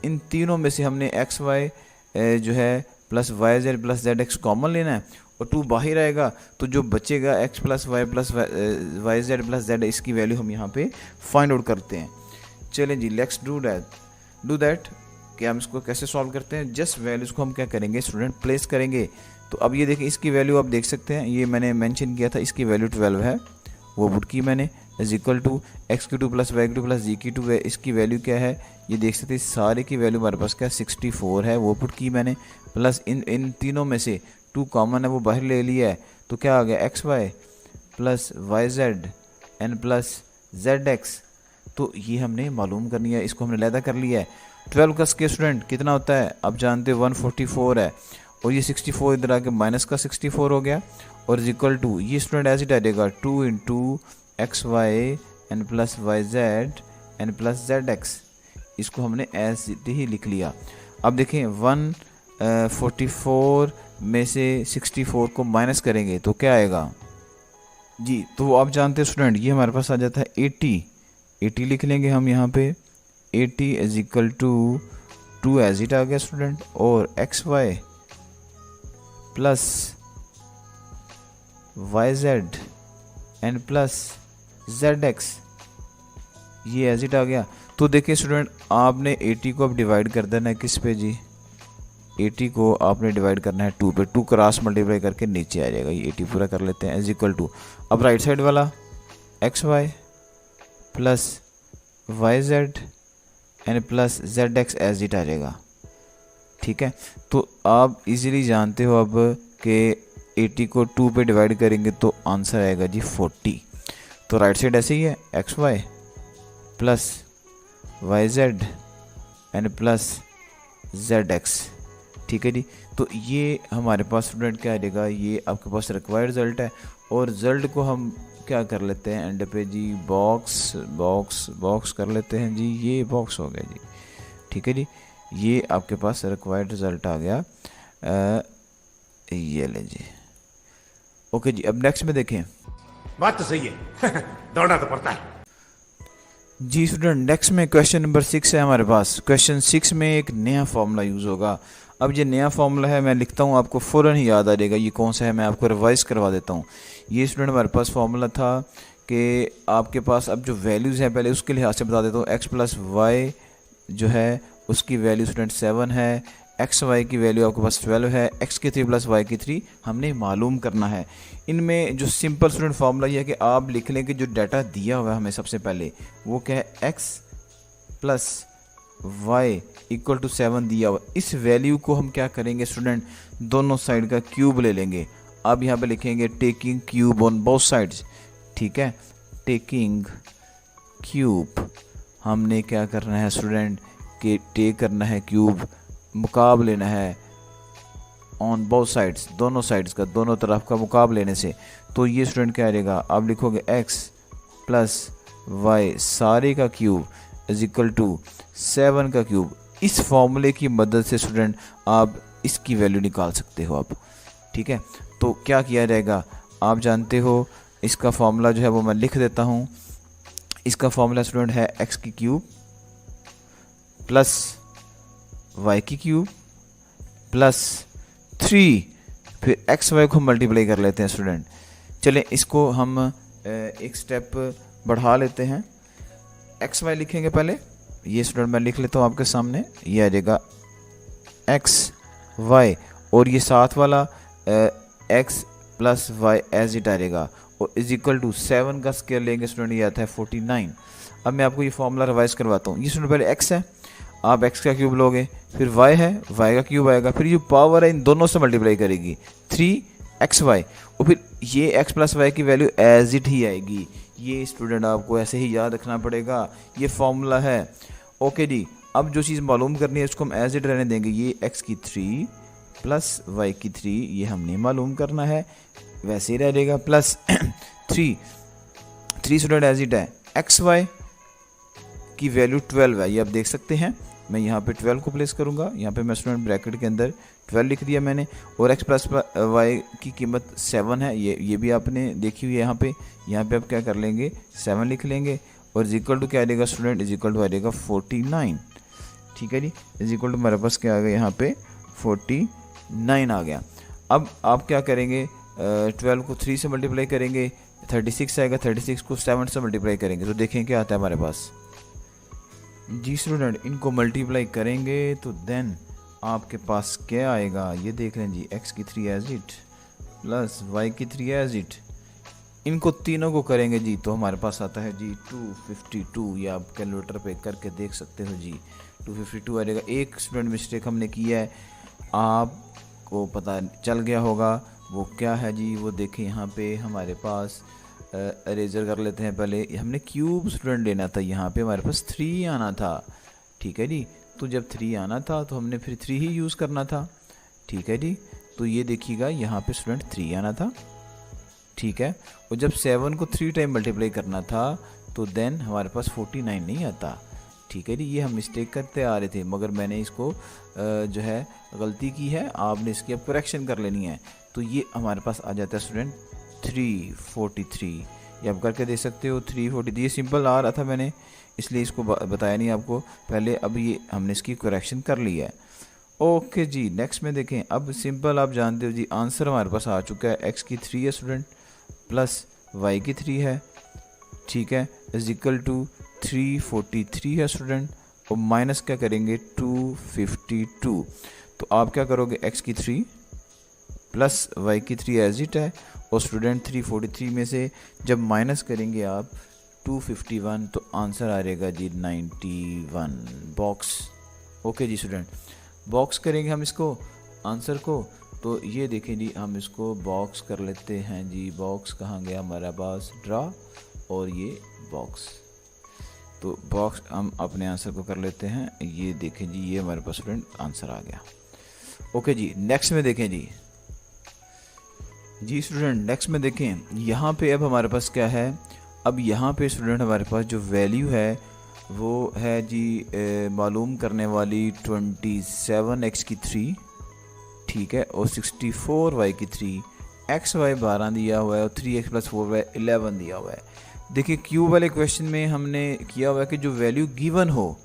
इन तीनों में से हमने एक्स वाई जो है plus Y Z plus Z X common लेना है, और 2 बाहर आएगा, तो जो बचेगा x plus Y plus Y Z plus Z, इसकी वैल्यू हम यहाँ पे फाइंड आउट करते हैं। चलें जी, लेट्स डू दैट कि हम इसको कैसे सॉल्व करते हैं। जस्ट वैल्यूज़ को हम क्या करेंगे स्टूडेंट, प्लेस करेंगे। तो अब ये देखिए, इसकी वैल्यू आप देख सकते हैं, ये मैंने मेंशन किया था, इसकी वैल्यू 12 है, वो पुट की मैंने, इज इक्वल टू x की 2 प्लस वाई की 2 प्लस जी की 2 है, इसकी वैल्यू क्या है, ये देख सकते हैं, सारे की वैल्यू हमारे पास क्या 64 है, वो पुट की मैंने, प्लस इन तीनों में से 2 कॉमन है, वो बाहर ले लिया है, तो क्या आ गया X Y plus Y Z and plus Z X. तो ये हमने मालूम करनी है, इसको हमने लैदा कर लिया है। 12 का स्केयर स्टूडेंट कितना होता है, आप जानते हो 144 है, और ये 64 इधर आके माइनस का 64 हो गया, और इज इक्वल टू, ये स्टूडेंट ऐसे आ जाएगा 2 into X Y and plus Y Z and plus Z X. इसको हमने ऐसे ही लिख लिया। अब देखें 144 में से 64 को माइनस करेंगे तो क्या आएगा जी, तो आप जानते हैं स्टूडेंट, ये हमारे पास आ जाता है 80 लिख लेंगे हम यहाँ पे, 80 is equal to 2 as it आ गया स्टूडेंट, और X Y plus Y Z and plus Z X, ये एज इट आ गया। तो देखिए स्टूडेंट, आपने 80 को अब डिवाइड कर देना है किस पे जी, 80 को आपने डिवाइड करना है 2 पे, 2 क्रॉस मल्टीप्लाई करके नीचे आ जाएगा, ये 80 पूरा कर लेते हैं, इज इक्वल टू, अब राइट साइड वाला X Y plus Y Z and plus Z X as it आ जाएगा, ठीक है। तो आप इजीली जानते हो अब कि 80 को 2 पे डिवाइड करेंगे तो आंसर आएगा जी 40। तो राइट साइड ऐसे ही है, X Y plus Y Z and plus Z X, ठीक है जी। तो ये हमारे पास स्टूडेंट क्या आ जाएगा, ये आपके पास रिक्वायर्ड रिजल्ट है, और रिजल्ट को हम क्या कर लेते हैं एंड पे जी, बॉक्स कर लेते हैं जी, ये बॉक्स हो गया जी, ठीक है जी। ये आपके पास रिक्वायर्ड रिजल्ट आ गया, ये ले जी, ओके जी। अब नेक्स्ट में देखें, बात तो सही है दौड़ना तो पड़ता है जी स्टूडेंट। नेक्स्ट में क्वेश्चन नंबर 6 है हमारे पास। क्वेश्चन 6 में एक नया फॉर्मूला यूज़ होगा। अब ये नया फॉर्मूला है, मैं लिखता हूँ, आपको फ़ौरन ही याद आ जाएगा ये कौन सा है। मैं आपको रिवाइज करवा देता हूँ। ये स्टूडेंट हमारे पास फॉर्मूला था कि आपके पास अब जो वैल्यूज़ हैं पहले उसके लिहाज से बता देता हूँ। एक्स प्लस वाई जो है उसकी वैल्यू स्टूडेंट 7 है, एक्स वाई की वैल्यू आपके पास 12 है, एक्स की 3 प्लस वाई की 3 हमने मालूम करना है। इनमें जो सिंपल स्टूडेंट फार्मूला ये है कि आप लिख लें कि जो डाटा दिया हुआ है हमें सबसे पहले वो क्या है, X plus Y equal to 7 दिया हुआ। इस वैल्यू को हम क्या करेंगे स्टूडेंट, दोनों साइड का क्यूब ले लेंगे। अब यहाँ पे लिखेंगे taking cube on both sides, ठीक है। टेकिंग क्यूब, हमने क्या करना है स्टूडेंट कि टेक करना है क्यूब, मुकाब लेना है ऑन बोथ साइड्स, दोनों साइड्स का, दोनों तरफ का मुकाब लेने से। तो ये स्टूडेंट क्या रहेगा, आप लिखोगे एक्स प्लस वाई सारे का क्यूब इज इक्वल टू 7 का क्यूब। इस फॉर्मूले की मदद से स्टूडेंट आप इसकी वैल्यू निकाल सकते हो आप, ठीक है। तो क्या किया जाएगा, आप जानते हो इसका फॉर्मूला जो है वो मैं लिख देता हूँ। इसका फॉर्मूला स्टूडेंट है एक्स की क्यूब प्लस वाई की क्यूब प्लस 3, फिर एक्स वाई को मल्टीप्लाई कर लेते हैं स्टूडेंट। चलें इसको हम एक स्टेप बढ़ा लेते हैं। एक्स वाई लिखेंगे पहले, ये स्टूडेंट मैं लिख लेता हूँ आपके सामने, ये आ जाएगा एक्स वाई, और ये साथ वाला X plus Y as it आ जाएगा, और इज इक्वल टू 7 का स्क्वायर लेंगे स्टूडेंट, ये आता है 49। अब मैं आपको ये फॉर्मूला रिवाइज करवाता हूँ। ये स्टूडेंट पहले एक्स है, आप एक्स का क्यूब लोगे, फिर वाई है, वाई का क्यूब आएगा, फिर ये पावर है इन दोनों से मल्टीप्लाई करेगी 3xy, और फिर ये x प्लस वाई की वैल्यू एज इट ही आएगी। ये स्टूडेंट आपको ऐसे ही याद रखना पड़ेगा, ये फॉर्मूला है। ओके जी, अब जो चीज़ मालूम करनी है उसको हम एज इट रहने देंगे। ये x की 3 प्लस वाई की 3 ये हमने मालूम करना है, वैसे ही रह जाएगा, प्लस 3 स्टूडेंट एज इट है। एक्स वाई की वैल्यू 12 है, ये आप देख सकते हैं। मैं यहाँ पे 12 को प्लेस करूँगा, यहाँ पे मैं स्टूडेंट ब्रैकेट के अंदर 12 लिख दिया मैंने, और एक्स प्लस वाई की कीमत 7 है, ये भी आपने देखी हुई है। यहाँ पे आप क्या कर लेंगे, 7 लिख लेंगे, और इज इक्वल टू क्या आ जाएगा स्टूडेंट, इज इक्वल टू आ जाएगा 49, ठीक है जी। इज इक्वल टू हमारे पास क्या आ गया, यहाँ पे 49 आ गया। अब आप क्या करेंगे, 12 को 3 से मल्टीप्लाई करेंगे, 36 आएगा, 36 को 7 से मल्टीप्लाई करेंगे, तो देखें क्या आता है हमारे पास जी स्टूडेंट। इनको मल्टीप्लाई करेंगे तो देन आपके पास क्या आएगा, ये देख लें जी, x की 3 एज इट प्लस y की 3 एज इट, इनको तीनों को करेंगे जी तो हमारे पास आता है जी 252। ये आप कैलकुलेटर पे करके देख सकते हो जी, 252 आ जाएगा। एक स्टूडेंट मिस्टेक हमने की है, आपको पता चल गया होगा, वो क्या है जी, वो देखें यहाँ पे हमारे पास इरेजर कर लेते हैं पहले। हमने क्यूब स्टूडेंट लेना था, यहाँ पे हमारे पास 3 आना था, ठीक है जी। तो जब 3 आना था तो हमने फिर 3 ही यूज़ करना था, ठीक है जी। तो ये देखिएगा यहाँ पे स्टूडेंट 3 आना था, ठीक है। और जब 7 को 3 टाइम मल्टीप्लाई करना था तो देन हमारे पास 49 नहीं आता, ठीक है जी। ये हम मिस्टेक करते आ रहे थे, मगर मैंने इसको जो है गलती की है, आपने इसकी अब करेक्शन कर लेनी है। तो ये हमारे पास आ जाता है स्टूडेंट 343, ये आप करके दे सकते हो 343। ये सिंपल आ रहा था मैंने इसलिए इसको बताया नहीं आपको पहले, अब ये हमने इसकी करेक्शन कर ली है। ओके जी, नेक्स्ट में देखें। अब सिंपल आप जानते हो जी, आंसर हमारे पास आ चुका है, x की 3 है स्टूडेंट प्लस y की 3 है, ठीक है, इज इक्वल टू 343 है स्टूडेंट, और माइनस क्या करेंगे 252। तो आप क्या करोगे, x की 3 प्लस y की 3 एज इट है, और स्टूडेंट 343 में से जब माइनस करेंगे आप 251 तो आंसर आ जाएगा जी 91 बॉक्स। ओके जी स्टूडेंट, बॉक्स करेंगे हम इसको आंसर को, तो ये देखें जी, हम इसको बॉक्स कर लेते हैं जी। बॉक्स कहाँ गया हमारा पास, ड्रा, और ये बॉक्स, तो बॉक्स हम अपने आंसर को कर लेते हैं। ये देखें जी, ये हमारे पास स्टूडेंट आंसर आ गया। ओके जी, नेक्स्ट में देखें जी स्टूडेंट, नेक्स्ट में देखें, यहाँ पे अब हमारे पास क्या है, अब यहाँ पे स्टूडेंट हमारे पास जो वैल्यू है वो है जी मालूम करने वाली 27x की 3, ठीक है, और 64y की 3, xy 12 दिया हुआ है, और 3x प्लस 4y 11 दिया हुआ है। देखिए क्यूब वाले क्वेश्चन में हमने किया हुआ है कि जो वैल्यू गिवन हो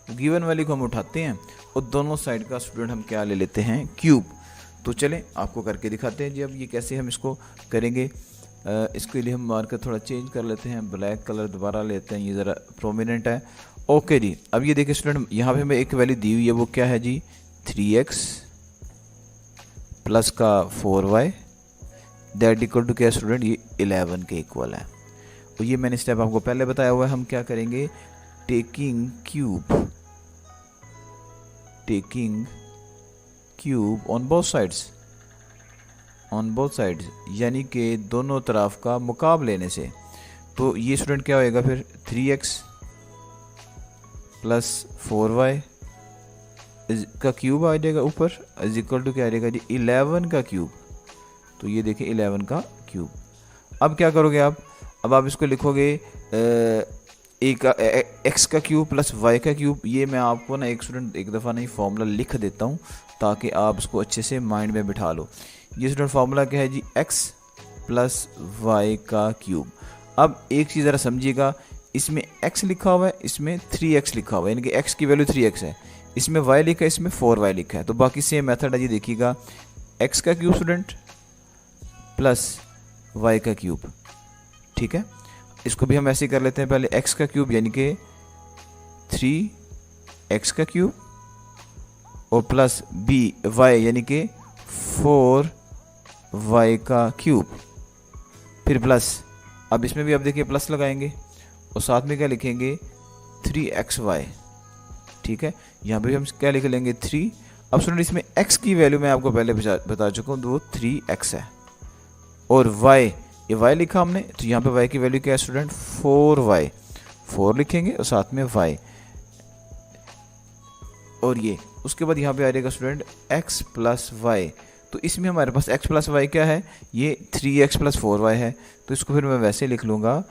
गिवन वैल्यू को हम उठाते हैं और दोनों साइड का स्टूडेंट हम क्या ले लेते हैं, क्यूब। तो चलें आपको करके दिखाते हैं जी। अब ये कैसे हम इसको करेंगे, इसके लिए हम मार्कर थोड़ा चेंज कर लेते हैं, ब्लैक कलर दोबारा लेते हैं, ये ज़रा प्रोमिनेंट है। ओके जी, अब ये देखिए स्टूडेंट, यहाँ पे हमें एक वैल्यू दी हुई है, वो क्या है जी, 3x प्लस का 4y दैट इक्वल टू क्या स्टूडेंट, ये 11 के इक्वल है। और ये मैंने स्टेप आपको पहले बताया हुआ है। हम क्या करेंगे, taking cube on both sides, यानी कि दोनों तरफ का मुकाब लेने से। तो ये स्टूडेंट क्या होएगा फिर, 3x प्लस 4y का क्यूब आ जाएगा ऊपर, इज इक्वल टू क्या आ जाएगा जी, 11 का क्यूब। तो ये देखिए 11 का क्यूब। अब क्या करोगे आप, अब आप इसको लिखोगे एक्स का क्यूब प्लस वाई का क्यूब। ये मैं आपको ना एक स्टूडेंट एक दफ़ा नहीं फॉर्मूला लिख देता हूँ ताकि आप इसको अच्छे से माइंड में बिठा लो। ये स्टूडेंट फार्मूला क्या है जी, एक्स प्लस वाई का क्यूब। अब एक चीज़ ज़रा समझिएगा, इसमें x लिखा हुआ है, इसमें 3x लिखा हुआ है, यानी कि x की वैल्यू 3x है, इसमें y लिखा है, इसमें 4y लिखा है। तो बाकी सेम मेथड है जी, देखिएगा x का क्यूब स्टूडेंट प्लस y का क्यूब, ठीक है। इसको भी हम ऐसे ही कर लेते हैं, पहले x का क्यूब यानी कि 3x का क्यूब और प्लस y यानी कि 4y का क्यूब, फिर प्लस, अब इसमें भी आप देखिए प्लस लगाएंगे और साथ में क्या लिखेंगे, 3xy, ठीक है। यहाँ पे भी हम क्या लिख लेंगे 3। अब स्टूडेंट इसमें x की वैल्यू मैं आपको पहले बता चुका हूँ, वो 3x है, और y, ये y लिखा हमने, तो यहाँ पे y की वैल्यू क्या है स्टूडेंट, 4y, 4 लिखेंगे और साथ में y, और ये उसके बाद यहाँ पे आ जाएगा स्टूडेंट x प्लस वाई। तो इसमें हमारे पास x प्लस वाई क्या है, ये 3x प्लस 4y है। तो इसको फिर मैं वैसे लिख लूँगा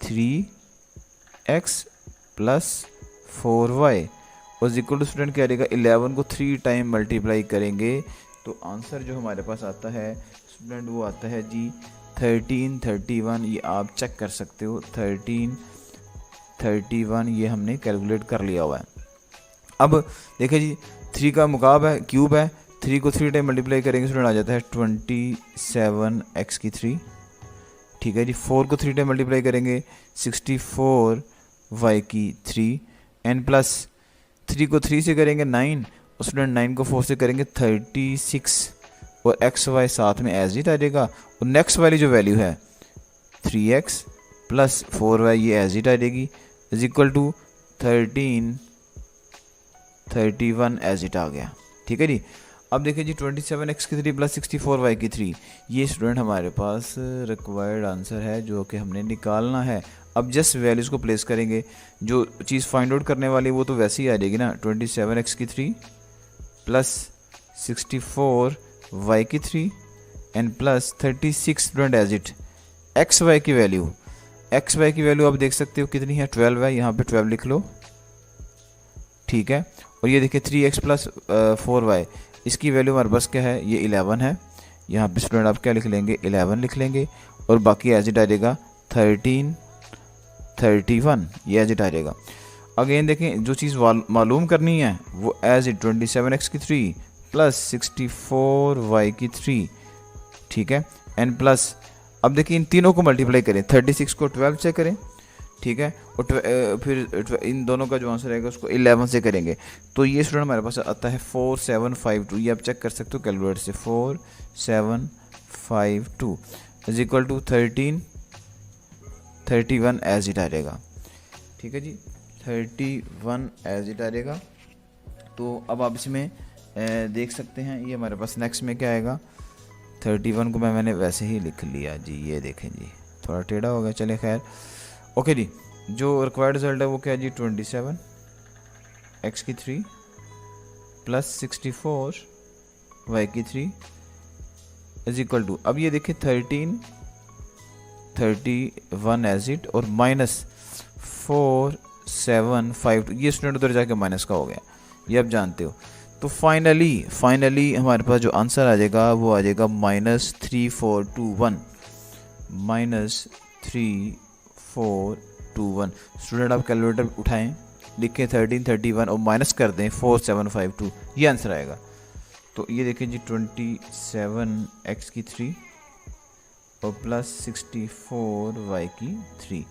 3x प्लस 4y और इक्वल टू स्टूडेंट क्या आ जाएगा, 11 को 3 टाइम मल्टीप्लाई करेंगे तो आंसर जो हमारे पास आता है स्टूडेंट वो आता है जी 1331। ये आप चेक कर सकते हो, 1331 ये हमने कैलकुलेट कर लिया हुआ है। अब देखिए जी 3 का मुकाब है, क्यूब है, 3 को 3 टाइम मल्टीप्लाई करेंगे स्टूडेंट आ जाता है 27x की 3, ठीक है जी। 4 को 3 टाइम मल्टीप्लाई करेंगे 64y की 3, एन प्लस 3 को 3 से करेंगे 9 और स्टूडेंट 9 को 4 से करेंगे 36 और एक्स वाई साथ में एज इट आ जाएगा। और नेक्स्ट वाली जो वैल्यू है 3x प्लस 4y ये एज इट आ जाएगी, is equal to 1331 as it आ गया, ठीक है जी। अब देखिए जी 27x की 3 प्लस 64y की 3, ये स्टूडेंट हमारे पास रिक्वायर्ड आंसर है जो कि हमने निकालना है। अब जस्ट वैल्यूज़ को प्लेस करेंगे, जो चीज़ फाइंड आउट करने वाली वो तो वैसे ही आ जाएगी ना, 27x की 3 प्लस 64y की 3 and plus 36 student as it. X Y की वैल्यू आप देख सकते हो कितनी है, 12 है, यहाँ पे 12 लिख लो, ठीक है। और ये देखिए 3x प्लस 4y, इसकी वैल्यू हमारे पास क्या है, ये 11 है। यहाँ पे स्टूडेंट आप क्या लिख लेंगे, 11 लिख लेंगे और बाकी एज इट आ जाएगा 1331, ये एज इट आ जाएगा। अगेन देखें जो चीज़ मालूम करनी है वो एज इट 27x की 3 प्लस 64y की 3, ठीक है, एंड प्लस, अब देखिए इन तीनों को मल्टीप्लाई करें, 36 को 12 से करें, ठीक है, और फिर इन दोनों का जो आंसर रहेगा उसको 11 से करेंगे। तो ये स्टूडेंट हमारे पास आता है 4752, ये आप चेक कर सकते हो कैलकुलेटर से, 4752 is equal to 1331 as it आ जाएगा, ठीक है जी, 31 एज इट आ जाएगा। तो अब आप इसमें देख सकते हैं ये हमारे पास नेक्स्ट में क्या आएगा, 31 को मैंने वैसे ही लिख लिया जी, ये देखें जी थोड़ा टेढ़ा हो गया, चले खैर। ओके जी, जो रिक्वायर्ड रिजल्ट है वो क्या है जी, 27x की 3 प्लस 64y की 3 इज इक्वल टू, अब ये देखिए 1331 एज इट और माइनस 4752, ये स्टूडेंट उधर जाके माइनस का हो गया, ये आप जानते हो। तो फाइनली हमारे पास जो आंसर आ जाएगा वो आ जाएगा -3421, -3421। स्टूडेंट आप कैलकुलेटर उठाएं लिखें 1331 और माइनस कर दें 4752, ये आंसर आएगा। तो ये देखें जी 27x की 3 और प्लस 64y की 3,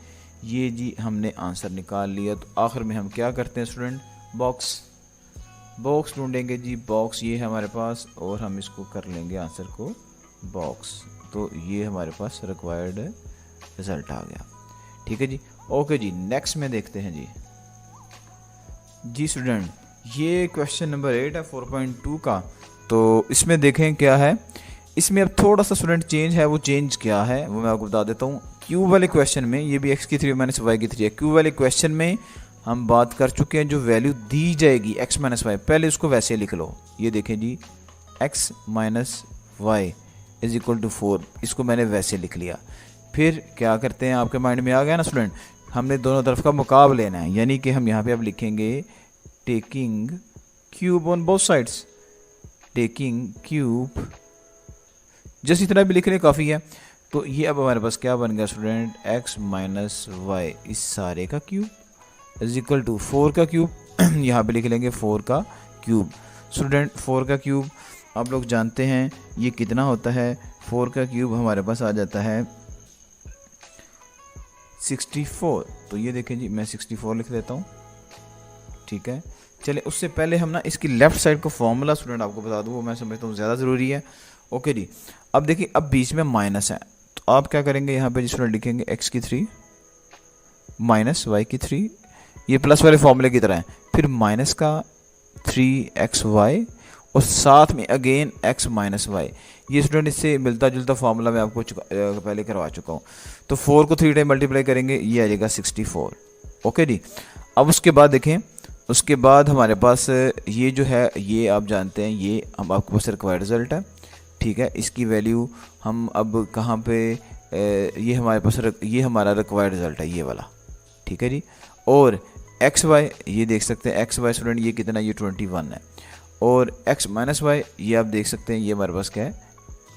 ये जी हमने आंसर निकाल लिया। तो आखिर में हम क्या करते हैं स्टूडेंट, बॉक्स ढूंढेंगे जी। बॉक्स ये है हमारे पास और हम इसको कर लेंगे आंसर को बॉक्स। तो ये हमारे पास रिक्वायर्ड रिजल्ट आ गया। ठीक है जी, ओके जी। नेक्स्ट में देखते हैं जी स्टूडेंट, ये क्वेश्चन नंबर 8 है 4.2 का। तो इसमें देखें क्या है, इसमें अब थोड़ा सा स्टूडेंट चेंज है। वो चेंज क्या है वो मैं आपको बता देता हूँ। क्यूब वाले क्वेश्चन में, ये भी x की 3 माइनस वाई की 3 है। क्यूब वाले क्वेश्चन में हम बात कर चुके हैं जो वैल्यू दी जाएगी x माइनस वाई, पहले उसको वैसे लिख लो। ये देखें जी x minus y is equal to 4, इसको मैंने वैसे लिख लिया। फिर क्या करते हैं, आपके माइंड में आ गया ना स्टूडेंट, हमने दोनों तरफ का मुकाब लेना है। यानी कि हम यहाँ पे अब लिखेंगे taking cube on both sides, taking cube, just इतना भी लिख ले काफ़ी है। तो ये अब हमारे पास क्या बन गया स्टूडेंट, x माइनस वाई इस सारे का क्यूब इज इक्वल टू 4 का क्यूब, यहाँ पे लिख लेंगे 4 का क्यूब। स्टूडेंट 4 का क्यूब आप लोग जानते हैं ये कितना होता है, 4 का क्यूब हमारे पास आ जाता है 64। तो ये देखें जी मैं 64 लिख देता हूँ। ठीक है, चले उससे पहले हम ना इसकी लेफ्ट साइड का फॉर्मूला स्टूडेंट आपको बता दूँ, वो मैं समझता हूँ ज़्यादा ज़रूरी है। ओके जी, अब देखिए अब बीच में माइनस है, तो आप क्या करेंगे यहाँ पे स्टूडेंट लिखेंगे x की 3 माइनस y की 3, ये प्लस वाले फॉर्मूले की तरह है। फिर माइनस का 3xy और साथ में अगेन x माइनस वाई। ये स्टूडेंट इससे मिलता जुलता फार्मूला मैं आपको पहले करवा चुका हूँ। तो 4 को 3 टाइम मल्टीप्लाई करेंगे, ये आ जाएगा 64। ओके जी, अब उसके बाद देखें, उसके बाद हमारे पास ये जो है ये आप जानते हैं ये हम आपके पास रिक्वायर्ड रिजल्ट है। ठीक है, इसकी वैल्यू हम अब कहाँ पे, ये हमारे पास ये हमारा रिक्वायर्ड रिजल्ट है ये वाला। ठीक है जी, और एक्स वाई ये देख सकते हैं, एक्स वाई स्टूडेंट ये कितना, ये 21 है। और x माइनस वाई ये आप देख सकते हैं ये हमारे पास क्या है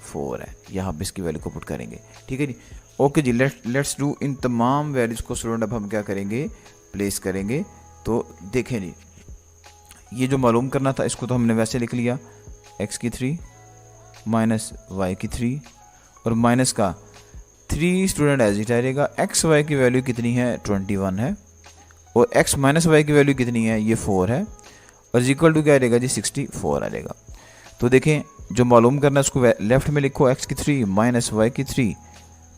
4 है। यहाँ पे इसकी वैल्यू को पुट करेंगे। ठीक है जी, ओके जी, लेट्स डू। इन तमाम वैल्यूज़ को स्टूडेंट अब हम क्या करेंगे, प्लेस करेंगे। तो देखें जी, ये जो मालूम करना था इसको तो हमने वैसे लिख लिया, x की 3 माइनस वाई की 3 और माइनस का 3 स्टूडेंट एज इट रहेगा। एक्स वाई की वैल्यू कितनी है 21 है और x माइनस वाई की वैल्यू कितनी है ये 4 है और इक्वल टू क्या रहेगा जी 64 आ जाएगा। तो देखें जो मालूम करना है उसको लेफ्ट में लिखो, x की 3 माइनस वाई की 3।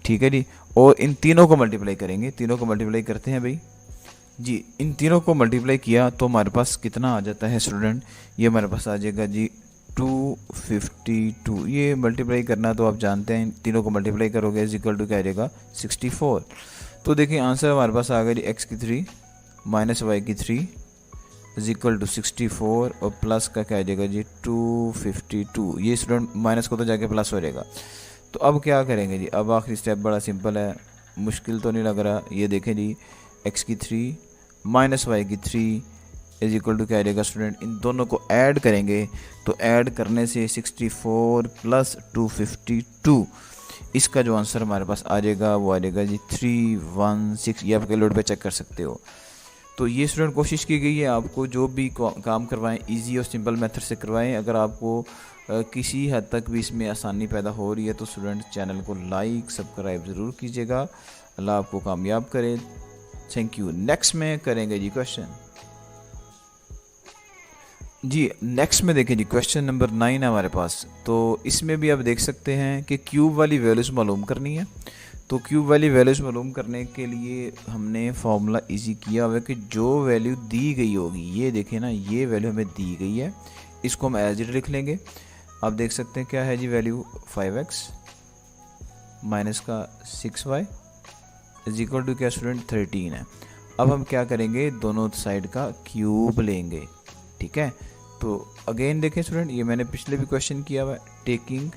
ठीक है जी, और इन तीनों को मल्टीप्लाई करेंगे। तीनों को मल्टीप्लाई करते हैं भाई जी, इन तीनों को मल्टीप्लाई किया तो हमारे पास कितना आ जाता है स्टूडेंट, ये हमारे पास आ जाएगा जी 252। ये मल्टीप्लाई करना तो आप जानते हैं, तीनों को मल्टीप्लाई करोगे इज इक्वल टू क्या आ जाएगा 64। तो देखिए आंसर हमारे पास आ गया जी x की 3 माइनस वाई की 3 इज इक्वल टू 64 और प्लस का क्या आ जाएगा जी 252। ये स्टूडेंट माइनस को तो जाके प्लस हो जाएगा। तो अब क्या करेंगे जी, अब आखिरी स्टेप बड़ा सिंपल है, मुश्किल तो नहीं लग रहा। ये देखें जी x की 3 माइनस वाई की 3 इज इक्वल टू क्या आ जाएगा स्टूडेंट, इन दोनों को ऐड करेंगे तो ऐड करने से 64 प्लस 252 इसका जो आंसर हमारे पास आ जाएगा वो आ जाएगा जी 316। ये आप कैलकुलेटर पे चेक कर सकते हो। तो ये स्टूडेंट कोशिश की गई है आपको जो भी काम करवाएं इजी और सिंपल मेथड से करवाएं। अगर आपको किसी हद तक भी इसमें आसानी पैदा हो रही है तो स्टूडेंट चैनल को लाइक सब्सक्राइब ज़रूर कीजिएगा। अल्लाह आपको कामयाब करे। Thank you. नेक्स्ट में करेंगे जी क्वेश्चन जी, नेक्स्ट में देखें जी क्वेश्चन नंबर 9 है हमारे पास। तो इसमें भी आप देख सकते हैं कि क्यूब वाली वैल्यूज़ मालूम करनी है। तो क्यूब वाली वैल्यूज़ मालूम करने के लिए हमने फार्मूला इजी किया हुआ है कि जो वैल्यू दी गई होगी, ये देखें ना, ये वैल्यू हमें दी गई है, इसको हम एज इट लिख लेंगे। आप देख सकते हैं क्या है जी वैल्यू 5x माइनस का 6y इज इक्वल टू क्या स्टूडेंट 13 है। अब हम क्या करेंगे, दोनों साइड का क्यूब लेंगे। ठीक है, तो अगेन देखें स्टूडेंट, ये मैंने पिछले भी क्वेश्चन किया हुआ है, टेकिंग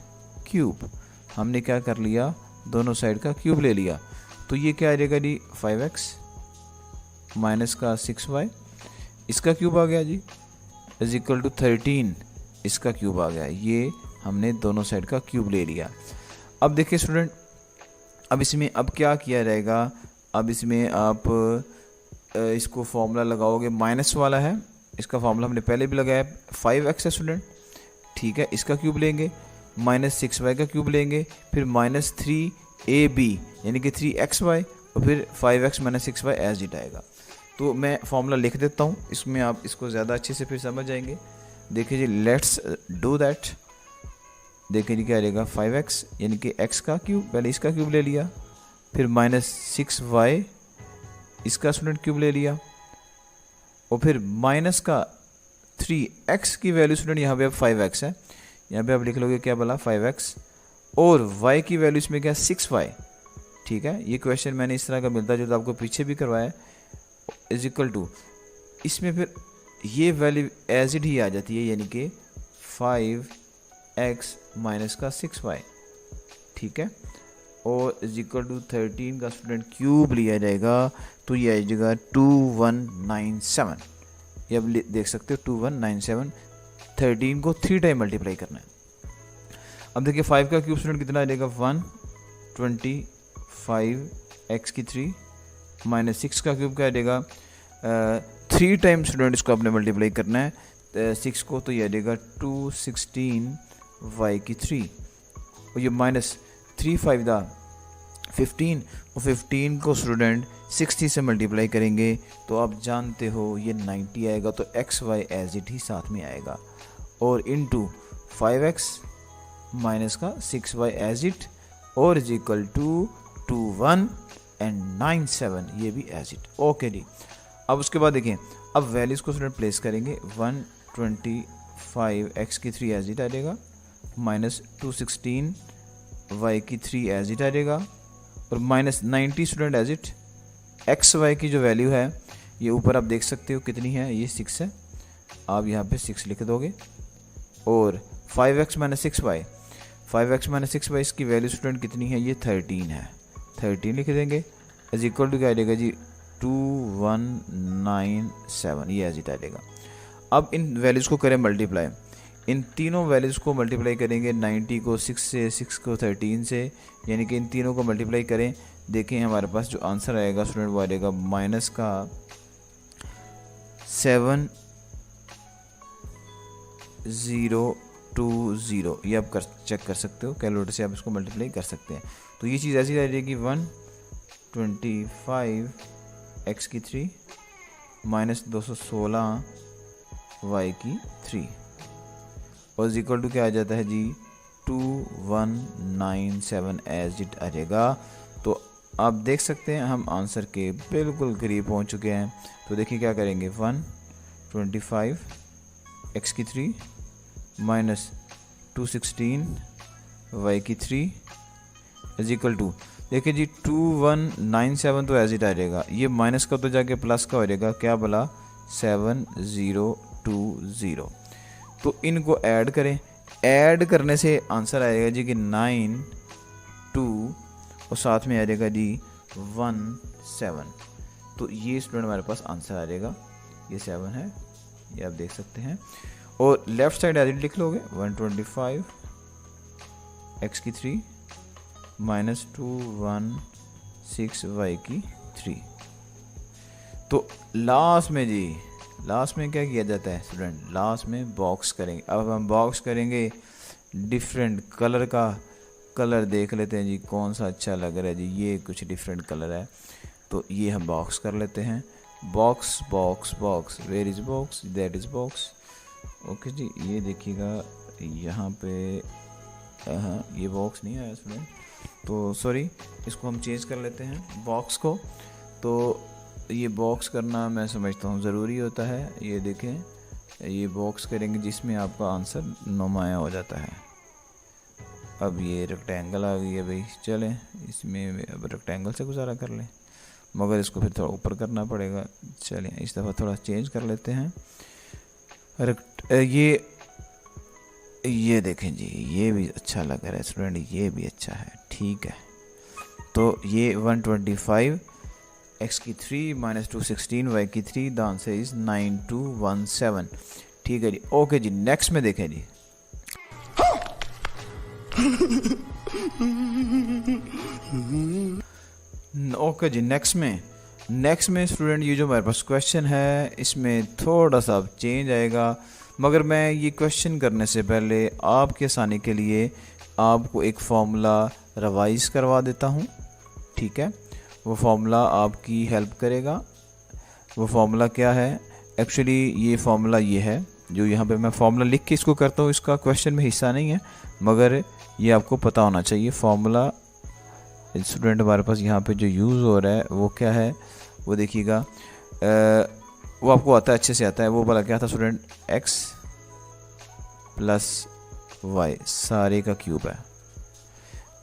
क्यूब, हमने क्या कर लिया, दोनों साइड का क्यूब ले लिया। तो ये क्या आ जाएगा जी 5x माइनस का 6y, इसका क्यूब आ गया जी इज इक्वल टू 13, इसका क्यूब आ गया। ये हमने दोनों साइड का क्यूब ले लिया। अब देखिए स्टूडेंट, अब इसमें अब क्या किया जाएगा, अब इसमें आप इसको फॉर्मूला लगाओगे माइनस वाला है, इसका फॉर्मूला हमने पहले भी लगाया, 5x है स्टूडेंट, ठीक है। इसका क्यूब लेंगे, -6y का क्यूब लेंगे, फिर -3ab यानी कि 3xy, और फिर 5x - 6y एज इट आएगा। तो मैं फॉर्मूला लिख देता हूँ, इसमें आप इसको ज़्यादा अच्छे से फिर समझ जाएंगे। देखिए जी, लेट्स डू दैट। देखिए जी क्या रहेगा, 5x यानी कि x का क्यूब, पहले इसका क्यूब ले लिया, फिर -6y इसका स्टूडेंट क्यूब ले लिया, और फिर माइनस का 3x की वैल्यू स्टूडेंट यहाँ पे अब 5x है, यहाँ पे आप लिख लोगे क्या बोला 5x, और y की वैल्यू इसमें क्या 6y, ठीक है। ये क्वेश्चन मैंने इस तरह का मिलता है जो आपको पीछे भी करवाया है, इज इक्वल टू, इसमें फिर ये वैल्यू एज इट ही आ जाती है, यानी कि 5x माइनस का 6y, ठीक है, और इज इक्वल टू 13 का स्टूडेंट क्यूब लिया जाएगा, तो ये आ जाएगा 2197। ये अब देख सकते हो 2197, 13 को 3 टाइम मल्टीप्लाई करना है। अब देखिए 5 का क्यूब स्टूडेंट कितना आ जाएगा, 125x की 3, -6 का क्यूब क्या आ जाएगा, 3 टाइम स्टूडेंट इसको आपने मल्टीप्लाई करना है 6 को, तो ये आ जाएगा 216y की 3, और ये -3 5 दा 15, और 15 को स्टूडेंट 60 से मल्टीप्लाई करेंगे तो आप जानते हो ये 90 आएगा, तो एक्स वाई एज इट ही साथ में आएगा, और इनटू 5x माइनस का 6y एज इट, और इज इक्वल टू 2197, ये भी एज इट। ओके जी, अब उसके बाद देखें, अब वैल्यूज़ को स्टूडेंट प्लेस करेंगे, 125x की 3 एज इट आ जाएगा, -216y की 3 एज इट आ जाएगा, और -90 student as it. X Y की जो वैल्यू है ये ऊपर आप देख सकते हो कितनी है, ये 6 है, आप यहाँ पे 6 लिख दोगे, और 5x - 6y, 5x - 6y इसकी वैल्यू स्टूडेंट कितनी है, ये 13 है, 13 लिख देंगे, इज इक्वल टू क्या आ जाएगा जी 2197, ये एज इट आ जाएगा। अब इन वैल्यूज़ को करें मल्टीप्लाई, इन तीनों वैल्यूज़ को मल्टीप्लाई करेंगे, 90 को 6 से, 6 को 13 से, यानी कि इन तीनों को मल्टीप्लाई करें, देखें हमारे पास जो आंसर आएगा स्टूडेंट वो आ जाएगा माइनस का 7020, ये आप चेक कर सकते हो, कैलकुलेटर से आप इसको मल्टीप्लाई कर सकते हैं। तो ये चीज़ ऐसी रह जाएगी 125x की 3 -216y की 3, और इक्वल टू क्या आ जाता है जी 2197 एज इट आ जाएगा। तो आप देख सकते हैं हम आंसर के बिल्कुल करीब पहुंच चुके हैं। तो देखिए क्या करेंगे, 125x की 3 -216y की 3 इज इक्वल टू, देखिए जी 2197 तो एज इट आ जाएगा, ये माइनस का तो जाके प्लस का हो जाएगा, क्या बोला 7020। तो इनको ऐड करें, ऐड करने से आंसर आएगा जी कि 92, और साथ में आ जाएगा जी 17। तो ये स्टूडेंट हमारे पास आंसर आ जाएगा, ये 7 है, ये आप देख सकते हैं। और लेफ्ट साइड एज इट लिख लोगे, 125x की 3 -216y की 3। तो लास्ट में जी, लास्ट में क्या किया जाता है स्टूडेंट, लास्ट में बॉक्स करेंगे। अब हम बॉक्स करेंगे डिफरेंट कलर का, कलर देख लेते हैं जी कौन सा अच्छा लग रहा है जी, ये कुछ डिफरेंट कलर है, तो ये हम बॉक्स कर लेते हैं। Box box box, where is box, that is box. Okay जी, ये देखिएगा यहाँ पे, ये बॉक्स नहीं आया स्टूडेंट, तो सॉरी, इसको हम चेंज कर लेते हैं बॉक्स को। तो ये बॉक्स करना मैं समझता हूँ ज़रूरी होता है। ये देखें, ये बॉक्स करेंगे जिसमें आपका आंसर नुमाया हो जाता है। अब ये रेक्टेंगल आ गई है भाई, चलें इसमें अब रेक्टेंगल से गुजारा कर लें, मगर इसको फिर थोड़ा ऊपर करना पड़ेगा। चलें इस दफ़ा थोड़ा चेंज कर लेते हैं। ये देखें जी, ये भी अच्छा लग रहा है स्टूडेंट, ये भी अच्छा है, ठीक है। तो ये 125x की 3 -216y की 3, द आंसर इज 9217, ठीक है जी। ओके जी, नेक्स्ट में देखें जी, ओके जी, नेक्स्ट में नेक्स्ट में स्टूडेंट ये जो हमारे पास क्वेश्चन है इसमें थोड़ा सा चेंज आएगा, मगर मैं ये क्वेश्चन करने से पहले आपके आसानी के लिए आपको एक फार्मूला रिवाइज करवा देता हूँ, ठीक है। वो फार्मूला आपकी हेल्प करेगा। वो फार्मूला क्या है? एक्चुअली ये फार्मूला ये है, जो यहाँ पे मैं फार्मूला लिख के इसको करता हूँ, इसका क्वेश्चन में हिस्सा नहीं है, मगर ये आपको पता होना चाहिए। फार्मूला स्टूडेंट हमारे पास यहाँ पे जो यूज़ हो रहा है वो क्या है, वो देखिएगा। वो आपको आता है, अच्छे से आता है। वो वाला क्या था स्टूडेंट? x प्लस वाई सारे का क्यूब है।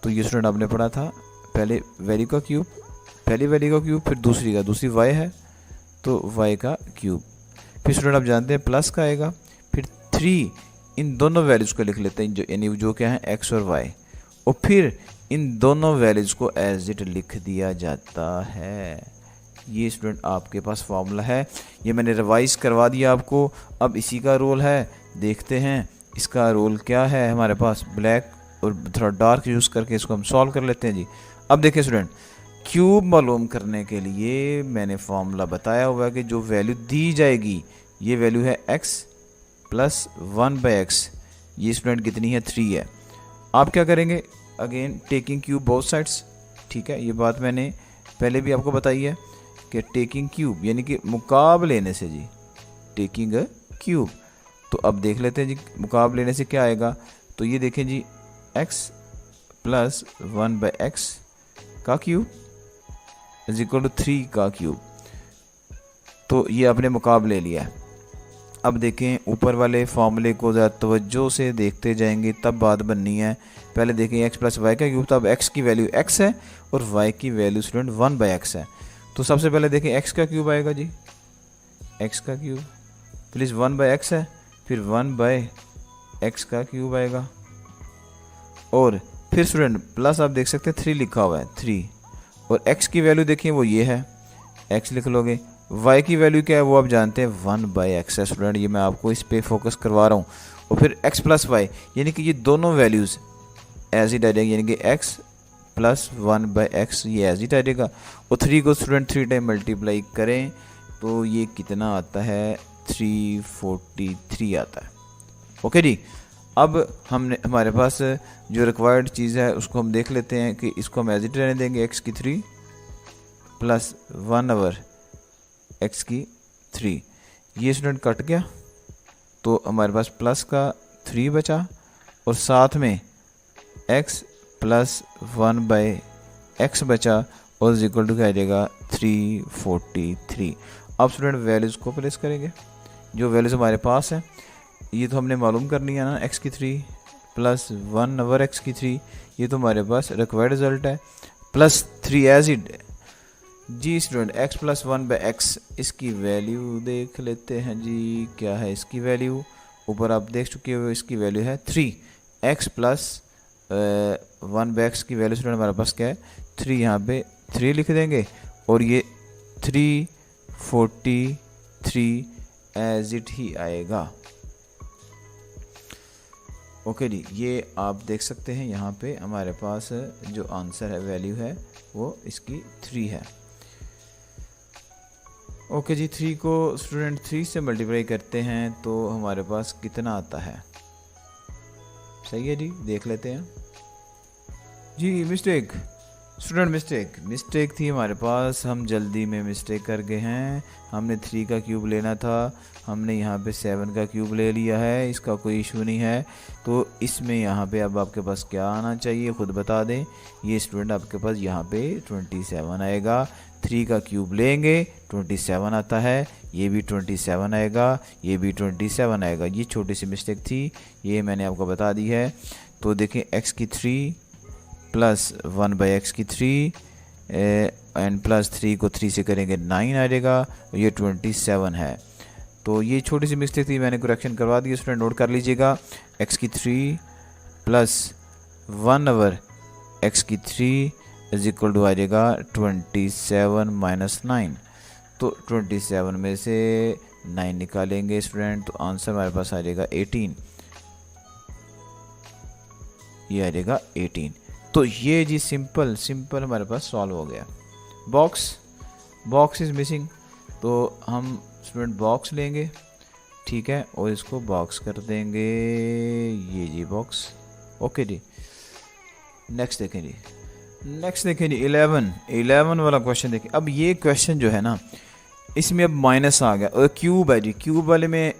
तो ये स्टूडेंट आपने पढ़ा था, पहले वैल्यू का क्यूब, पहली वैल्यू का क्यूब, फिर दूसरी का, दूसरी y है तो y का क्यूब, फिर स्टूडेंट आप जानते हैं प्लस का आएगा, फिर 3 इन दोनों वैल्यूज़ को लिख लेते हैं, जो यानी जो क्या है x और y, और फिर इन दोनों वैल्यूज़ को एज इट लिख दिया जाता है। ये स्टूडेंट आपके पास फार्मूला है, ये मैंने रिवाइज करवा दिया आपको। अब इसी का रोल है, देखते हैं इसका रोल क्या है हमारे पास। ब्लैक और थोड़ा डार्क यूज़ करके इसको हम सॉल्व कर लेते हैं जी। अब देखिए स्टूडेंट, क्यूब मालूम करने के लिए मैंने फार्मूला बताया हुआ है कि जो वैल्यू दी जाएगी, ये वैल्यू है x प्लस 1/x। ये स्टूडेंट कितनी है? 3 है। आप क्या करेंगे? Again taking cube both sides, ठीक है। ये बात मैंने पहले भी आपको बताई है कि टेकिंग क्यूब यानी कि मुकाब लेने से जी, टेकिंग अ क्यूब। तो अब देख लेते हैं जी मुकाब लेने से क्या आएगा। तो ये देखें जी, x प्लस 1/x का क्यूब इज इक्वल टू 3 का क्यूब। तो ये आपने मुकाब ले लिया है। अब देखें ऊपर वाले फार्मूले को ज़रा तवज्जो से देखते जाएंगे, तब बात बननी है। पहले देखें x प्लस वाई का क्यूब, तब x की वैल्यू x है और y की वैल्यू स्टूडेंट 1/x है। तो सबसे पहले देखें x का क्यूब आएगा जी, x का क्यूब प्लीज़ 1/x है, फिर 1/x का क्यूब आएगा, और फिर स्टूडेंट प्लस आप देख सकते हैं 3 लिखा हुआ है, 3, और x की वैल्यू देखिए वो ये है, x लिख लोगे। y की वैल्यू क्या है वो आप जानते हैं 1/x है स्टूडेंट, ये मैं आपको इस पे फोकस करवा रहा हूँ। और फिर x प्लस वाई यानी कि ये दोनों वैल्यूज़ एज इट आ जाएगी, यानी कि x प्लस 1/x ये एज इट आ जाएगा। और 3 को स्टूडेंट 3 टाइम मल्टीप्लाई करें तो ये कितना आता है? 343 आता है। ओके जी। अब हमने हमारे पास जो रिक्वायर्ड चीज़ है उसको हम देख लेते हैं कि इसको हम एज इट रहने देंगे, x की 3 प्लस 1 x की 3। ये स्टूडेंट कट गया तो हमारे पास प्लस का 3 बचा, और साथ में x प्लस 1/x बचा, और इज इक्वल टू क्या आ जाएगा? 343। अब स्टूडेंट वैल्यूज़ को प्लेस करेंगे, जो वैल्यूज़ हमारे पास है ये तो हमने मालूम करनी है ना। x की 3 प्लस 1/x की 3, ये तो हमारे पास रिक्वायर्ड रिजल्ट है, प्लस 3 एज इट जी। स्टूडेंट x प्लस 1/x, इसकी वैल्यू देख लेते हैं जी, क्या है इसकी वैल्यू? ऊपर आप देख चुके हो, इसकी वैल्यू है 3। x प्लस 1/x की वैल्यू स्टूडेंट हमारे पास क्या है? 3। यहाँ पे 3 लिख देंगे, और ये 343 एज इट ही आएगा। ओके जी, ये आप देख सकते हैं यहाँ पे हमारे पास जो आंसर है, वैल्यू है वो इसकी 3 है। ओके जी, 3 को स्टूडेंट 3 से मल्टीप्लाई करते हैं तो हमारे पास कितना आता है? सही है जी, देख लेते हैं जी। मिस्टेक स्टूडेंट, मिस्टेक थी हमारे पास, हम जल्दी में मिस्टेक कर गए हैं। हमने 3 का क्यूब लेना था, हमने यहाँ पे 7 का क्यूब ले लिया है, इसका कोई इशू नहीं है। तो इसमें यहाँ पे अब आपके पास क्या आना चाहिए खुद बता दें। ये स्टूडेंट आपके पास यहाँ पे 27 आएगा। 3 का क्यूब लेंगे 27 आता है, ये भी 27 आएगा, ये भी 27 आएगा। ये छोटी सी मिस्टेक थी, ये मैंने आपको बता दी है। तो देखें x की 3 प्लस 1/x की 3 एंड प्लस 3 को 3 से करेंगे 9 आ जाएगा, ये 27 है। तो ये छोटी सी मिस्टेक थी, मैंने करेक्शन करवा दी, स्टूडेंट नोट कर लीजिएगा। x की 3 प्लस 1/x की 3 इज इक्वल टू आ जाएगा 27 माइनस 9। तो 27 में से 9 निकालेंगे स्टूडेंट, तो आंसर हमारे पास आ जाएगा 18। ये आ जाएगा 18। तो ये जी सिंपल हमारे पास सॉल्व हो गया। बॉक्स बॉक्स इज़ मिसिंग, तो हम स्टूडेंट बॉक्स लेंगे, ठीक है, और इसको बॉक्स कर देंगे, ये जी बॉक्स। ओके जी, नेक्स्ट देखें जी, नेक्स्ट देखें जी 11 वाला क्वेश्चन देखें। अब ये क्वेश्चन जो है ना, इसमें अब माइनस आ गया और क्यूब है जी। क्यूब वाले में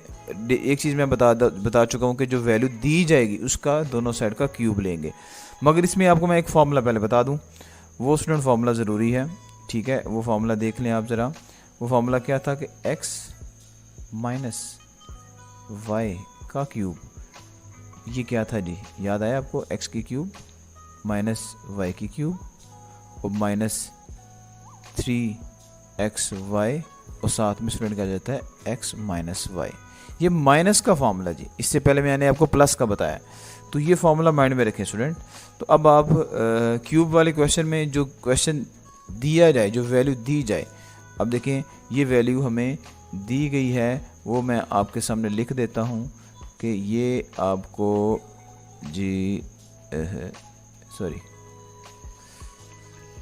एक चीज़ मैं बता चुका हूँ कि जो वैल्यू दी जाएगी उसका दोनों साइड का क्यूब लेंगे, मगर इसमें आपको मैं एक फार्मूला पहले बता दूँ, वो स्टूडेंट फार्मूला ज़रूरी है, ठीक है। वो फार्मूला देख लें आप ज़रा। वो फार्मूला क्या था कि x माइनस वाई का क्यूब, ये क्या था जी, याद आया आपको? x की क्यूब माइनस वाई की क्यूब और माइनस 3xy और साथ में स्टूडेंट क्या जाता है x माइनस वाई। ये माइनस का फार्मूला जी, इससे पहले मैंने आपको प्लस का बताया, तो ये फार्मूला माइंड में रखें स्टूडेंट। तो अब आप क्यूब वाले क्वेश्चन में जो क्वेश्चन दिया जाए, जो वैल्यू दी जाए, अब देखें ये वैल्यू हमें दी गई है, वो मैं आपके सामने लिख देता हूँ कि ये आपको जी सॉरी,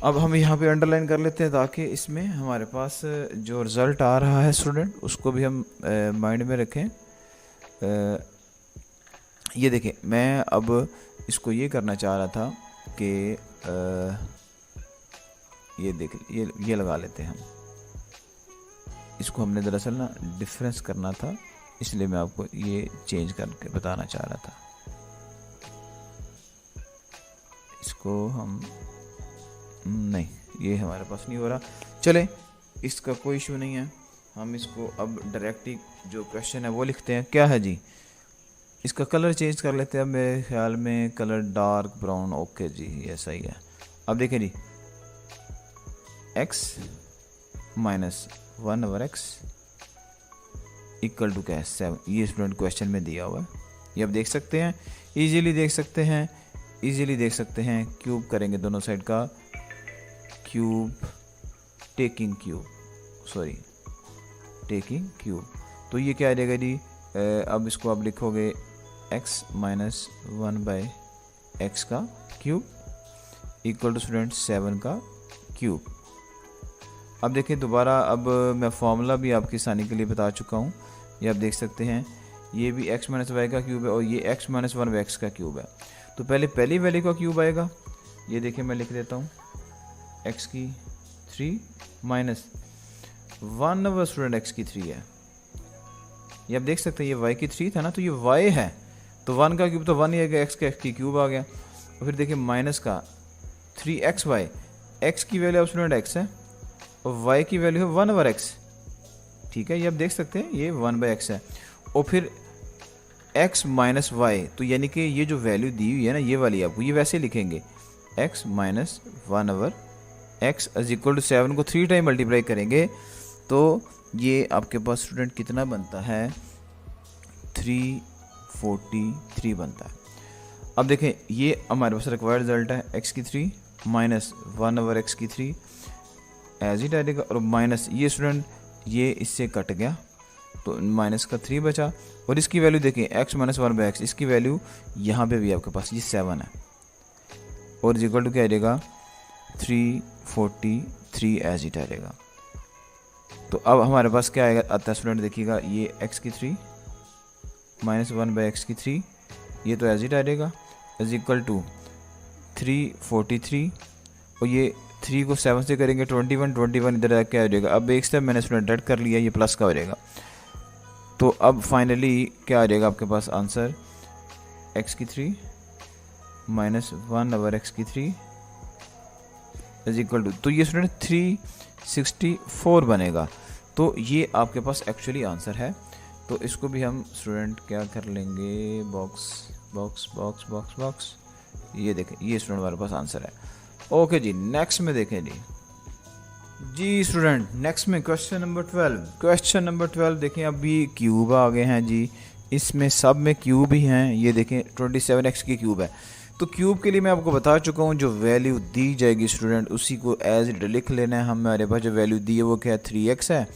अब हम यहाँ पे अंडरलाइन कर लेते हैं ताकि इसमें हमारे पास जो रिज़ल्ट आ रहा है स्टूडेंट उसको भी हम माइंड में रखें। ये देखें, मैं अब इसको ये करना चाह रहा था कि ये देख, ये लगा लेते हैं हम, इसको हमने दरअसल ना डिफरेंस करना था, इसलिए मैं आपको ये चेंज करके बताना चाह रहा था। इसको हम नहीं, ये हमारे पास नहीं हो रहा, चले इसका कोई इशू नहीं है, हम इसको अब डायरेक्टली जो क्वेश्चन है वो लिखते हैं। क्या है जी, इसका कलर चेंज कर लेते हैं, अब मेरे ख्याल में कलर डार्क ब्राउन, ओके जी ऐसा ही है। अब देखें जी, x minus 1/x equal to क्या है 7, ये स्टूडेंट क्वेश्चन में दिया हुआ है, ये आप देख सकते हैं, इजीली देख सकते हैं, इजीली देख सकते हैं। क्यूब करेंगे दोनों साइड का, cube taking cube, sorry taking cube, तो ये क्या आ जाएगा जी, अब इसको आप लिखोगे x माइनस 1/x का क्यूब इक्वल टू स्टूडेंट 7 का क्यूब। अब देखिए दोबारा, अब मैं फार्मूला भी आपकी आसानी के लिए बता चुका हूँ, ये आप देख सकते हैं, ये भी x माइनस वाई का क्यूब है और ये x माइनस 1/x का क्यूब है। तो पहले पहली वैल्यू का क्यूब आएगा, ये देखिए मैं लिख देता हूँ, x की 3 माइनस 1 स्टूडेंट x की 3 है, ये आप देख सकते हैं, ये y की 3 था ना, तो ये y है, तो 1 का क्यूब तो 1 ही आ गया, x की क्यूब आ गया। और फिर देखिए माइनस का 3xy, x की वैल्यू अब स्टूडेंट x है और y की वैल्यू है 1/x, ठीक है, ये आप देख सकते हैं, ये 1/x है। और फिर x माइनस वाई, तो यानी कि ये जो वैल्यू दी हुई है ना, ये वाली आपको ये वैसे लिखेंगे, x minus 1/x is equal to 7 को 3 टाइम मल्टीप्लाई करेंगे, तो ये आपके पास स्टूडेंट कितना बनता है, 343 बनता है। अब देखें, ये हमारे पास रिक्वायर्ड रिजल्ट है, x की 3 माइनस 1/x की 3 एज इट आएगा, और माइनस ये स्टूडेंट ये इससे कट गया, तो माइनस का 3 बचा, और इसकी वैल्यू देखें x माइनस 1/x, इसकी वैल्यू यहाँ पे भी आपके पास ये 7 है, और इक्वल टू क्या आ जाएगा 343 एज इट आएगा। तो अब हमारे पास क्या आएगा आता है स्टूडेंट, देखिएगा ये x की 3 माइनस 1/x की 3, ये तो एज इट आएगा, इज इक्वल टू 343, और ये 3 को 7 से करेंगे 21 इधर क्या हो जाएगा। अब एक स्टेप मैंने स्टूडेंट ऐड कर लिया, ये प्लस का हो जाएगा, तो अब फाइनली क्या आ जाएगा आपके पास आंसर, x की 3 माइनस 1/x की 3 इज इक्वल टू, तो ये स्टूडेंट 364 बनेगा। तो ये आपके पास एक्चुअली आंसर है। तो इसको भी हम स्टूडेंट क्या कर लेंगे, box box box box box, ये देखें, ये स्टूडेंट हमारे पास आंसर है। ओके जी, नेक्स्ट में देखें जी स्टूडेंट, नेक्स्ट में क्वेश्चन नंबर 12, क्वेश्चन नंबर 12 देखें, अभी क्यूब आ गए हैं जी, इसमें सब में क्यूब ही हैं, ये देखें 27x की क्यूब है। तो क्यूब के लिए मैं आपको बता चुका हूँ, जो वैल्यू दी जाएगी स्टूडेंट उसी को एज इट लिख लेना है। हमारे पास जो वैल्यू दी है वो क्या है 3x है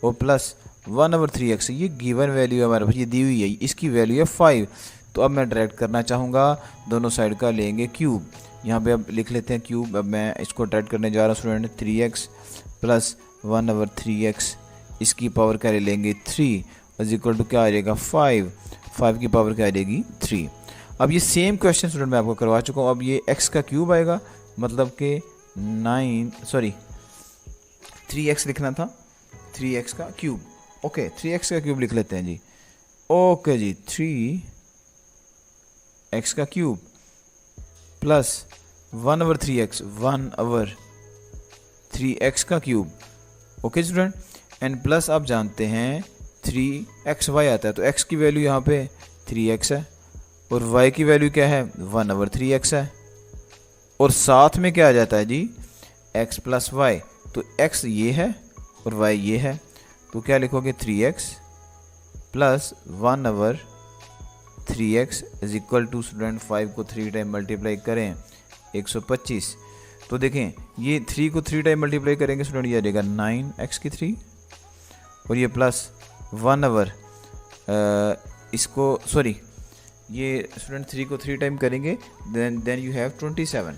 और प्लस 1/3x, ये गिवन वैल्यू है हमारे पास, ये दी हुई है, इसकी वैल्यू है 5। तो अब मैं डायरेक्ट करना चाहूँगा, दोनों साइड का लेंगे क्यूब, यहाँ पे अब लिख लेते हैं क्यूब। अब मैं इसको डायरेक्ट करने जा रहा हूँ स्टूडेंट, 3x प्लस 1/3x, इसकी पावर क्या ले लेंगे 3 इज इक्वल टू क्या आ जाएगा 5 की पावर क्या आ जाएगी 3। अब ये सेम क्वेश्चन स्टूडेंट मैं आपको करवा चुका हूँ। अब ये x का क्यूब आएगा, मतलब कि 3x लिखना था, 3x का क्यूब। ओके 3x का क्यूब लिख लेते हैं जी। ओके जी 3x का क्यूब प्लस 1/3x 1/3x का cube. Okay student, and plus आप जानते हैं 3xy आता है, तो x की वैल्यू यहाँ पे 3x है और y की वैल्यू क्या है 1/3x है, और साथ में क्या आ जाता है जी x प्लस y। तो x ये है और y ये है, तो क्या लिखोगे 3x plus 1/3x is equal to student 5 को 3 टाइम मल्टीप्लाई करें 125। तो देखें ये 3 को 3 टाइम मल्टीप्लाई करेंगे स्टूडेंट, ये आ जाएगा 9x की 3, और ये प्लस 1/, इसको सॉरी ये स्टूडेंट 3 को 3 टाइम करेंगे देन यू हैव 27।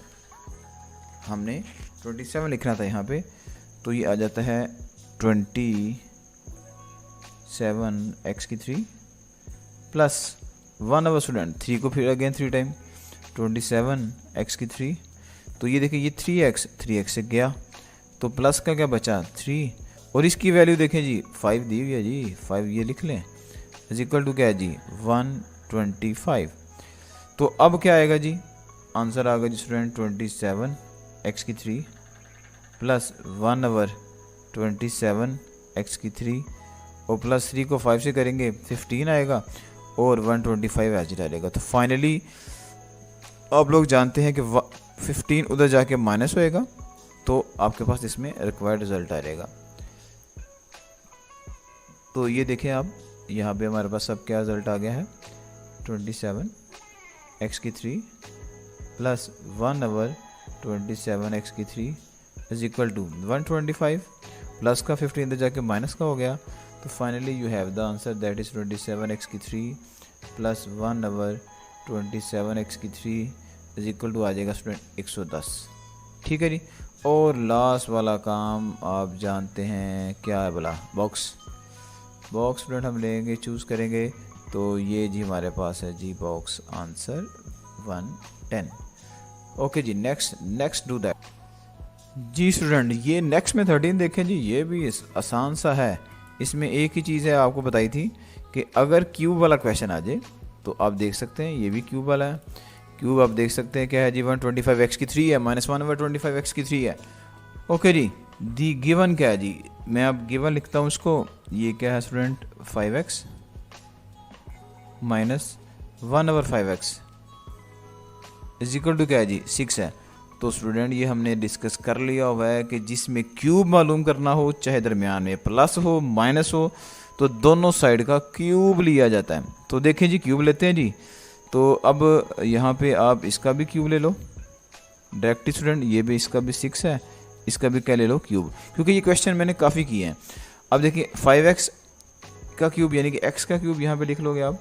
हमने 27 लिखना था यहाँ पे, तो ये आ जाता है 27x की 3 प्लस 1/, स्टूडेंट 3 को फिर अगेन 3 टाइम 27x की 3। तो ये देखिए ये 3x से गया, तो प्लस का क्या बचा 3, और इसकी वैल्यू देखें जी 5 दी हुई है जी, 5 ये लिख लें इज इक्वल टू क्या है जी 125। तो अब क्या आएगा जी, आंसर आ गया जी स्टूडेंट 27x की 3 प्लस 1/27x की 3, और प्लस 3 को 5 से करेंगे 15 आएगा, और 125 ऐसे रहेगा। तो फाइनली आप लोग जानते हैं कि 15 उधर जाके माइनस होएगा, तो आपके पास इसमें रिक्वायर्ड रिजल्ट आएगा। तो ये देखें आप, यहाँ पे हमारे पास सब क्या रिजल्ट आ गया है 27x की 3 प्लस 1/27x की 3 इज इक्वल टू 125, प्लस का 15 इधर जाके माइनस का हो गया। तो finally you have the answer that is 27x की 3 प्लस 1/27x की 3 इज इक्वल टू आ जाएगा स्टूडेंट 110। ठीक है जी। और लास्ट वाला काम आप जानते हैं क्या है बोला, बॉक्स स्टूडेंट हम लेंगे, चूज़ करेंगे, तो ये जी हमारे पास है जी बॉक्स आंसर 110। ओके जी, नेक्स्ट डू दैट जी स्टूडेंट। ये नेक्स्ट में 13 देखें जी, ये भी आसान सा है। इसमें एक ही चीज़ है आपको बताई थी कि अगर क्यूब वाला क्वेश्चन आ जाए तो आप देख सकते हैं ये भी क्यूब वाला है। क्यूब आप देख सकते हैं क्या है जी 125x की 3 है माइनस 1/25x की 3 है। ओके जी, दी गिवन क्या है जी, मैं अब गिवन लिखता हूँ इसको, ये क्या है student 5x minus 1/5x is equal to क्या है जी 6 है। तो स्टूडेंट ये हमने डिस्कस कर लिया हुआ है कि जिसमें क्यूब मालूम करना हो, चाहे दरमियान में प्लस हो माइनस हो, तो दोनों साइड का क्यूब लिया जाता है। तो देखें जी क्यूब लेते हैं जी, तो अब यहाँ पे आप इसका भी क्यूब ले लो डायरेक्टली स्टूडेंट, ये भी इसका भी 6 है, इसका भी क्या ले लो क्यूब, क्योंकि ये क्वेश्चन मैंने काफ़ी किए हैं। अब देखिए 5x का क्यूब यानी कि x का क्यूब यहाँ पे लिख लोगे आप,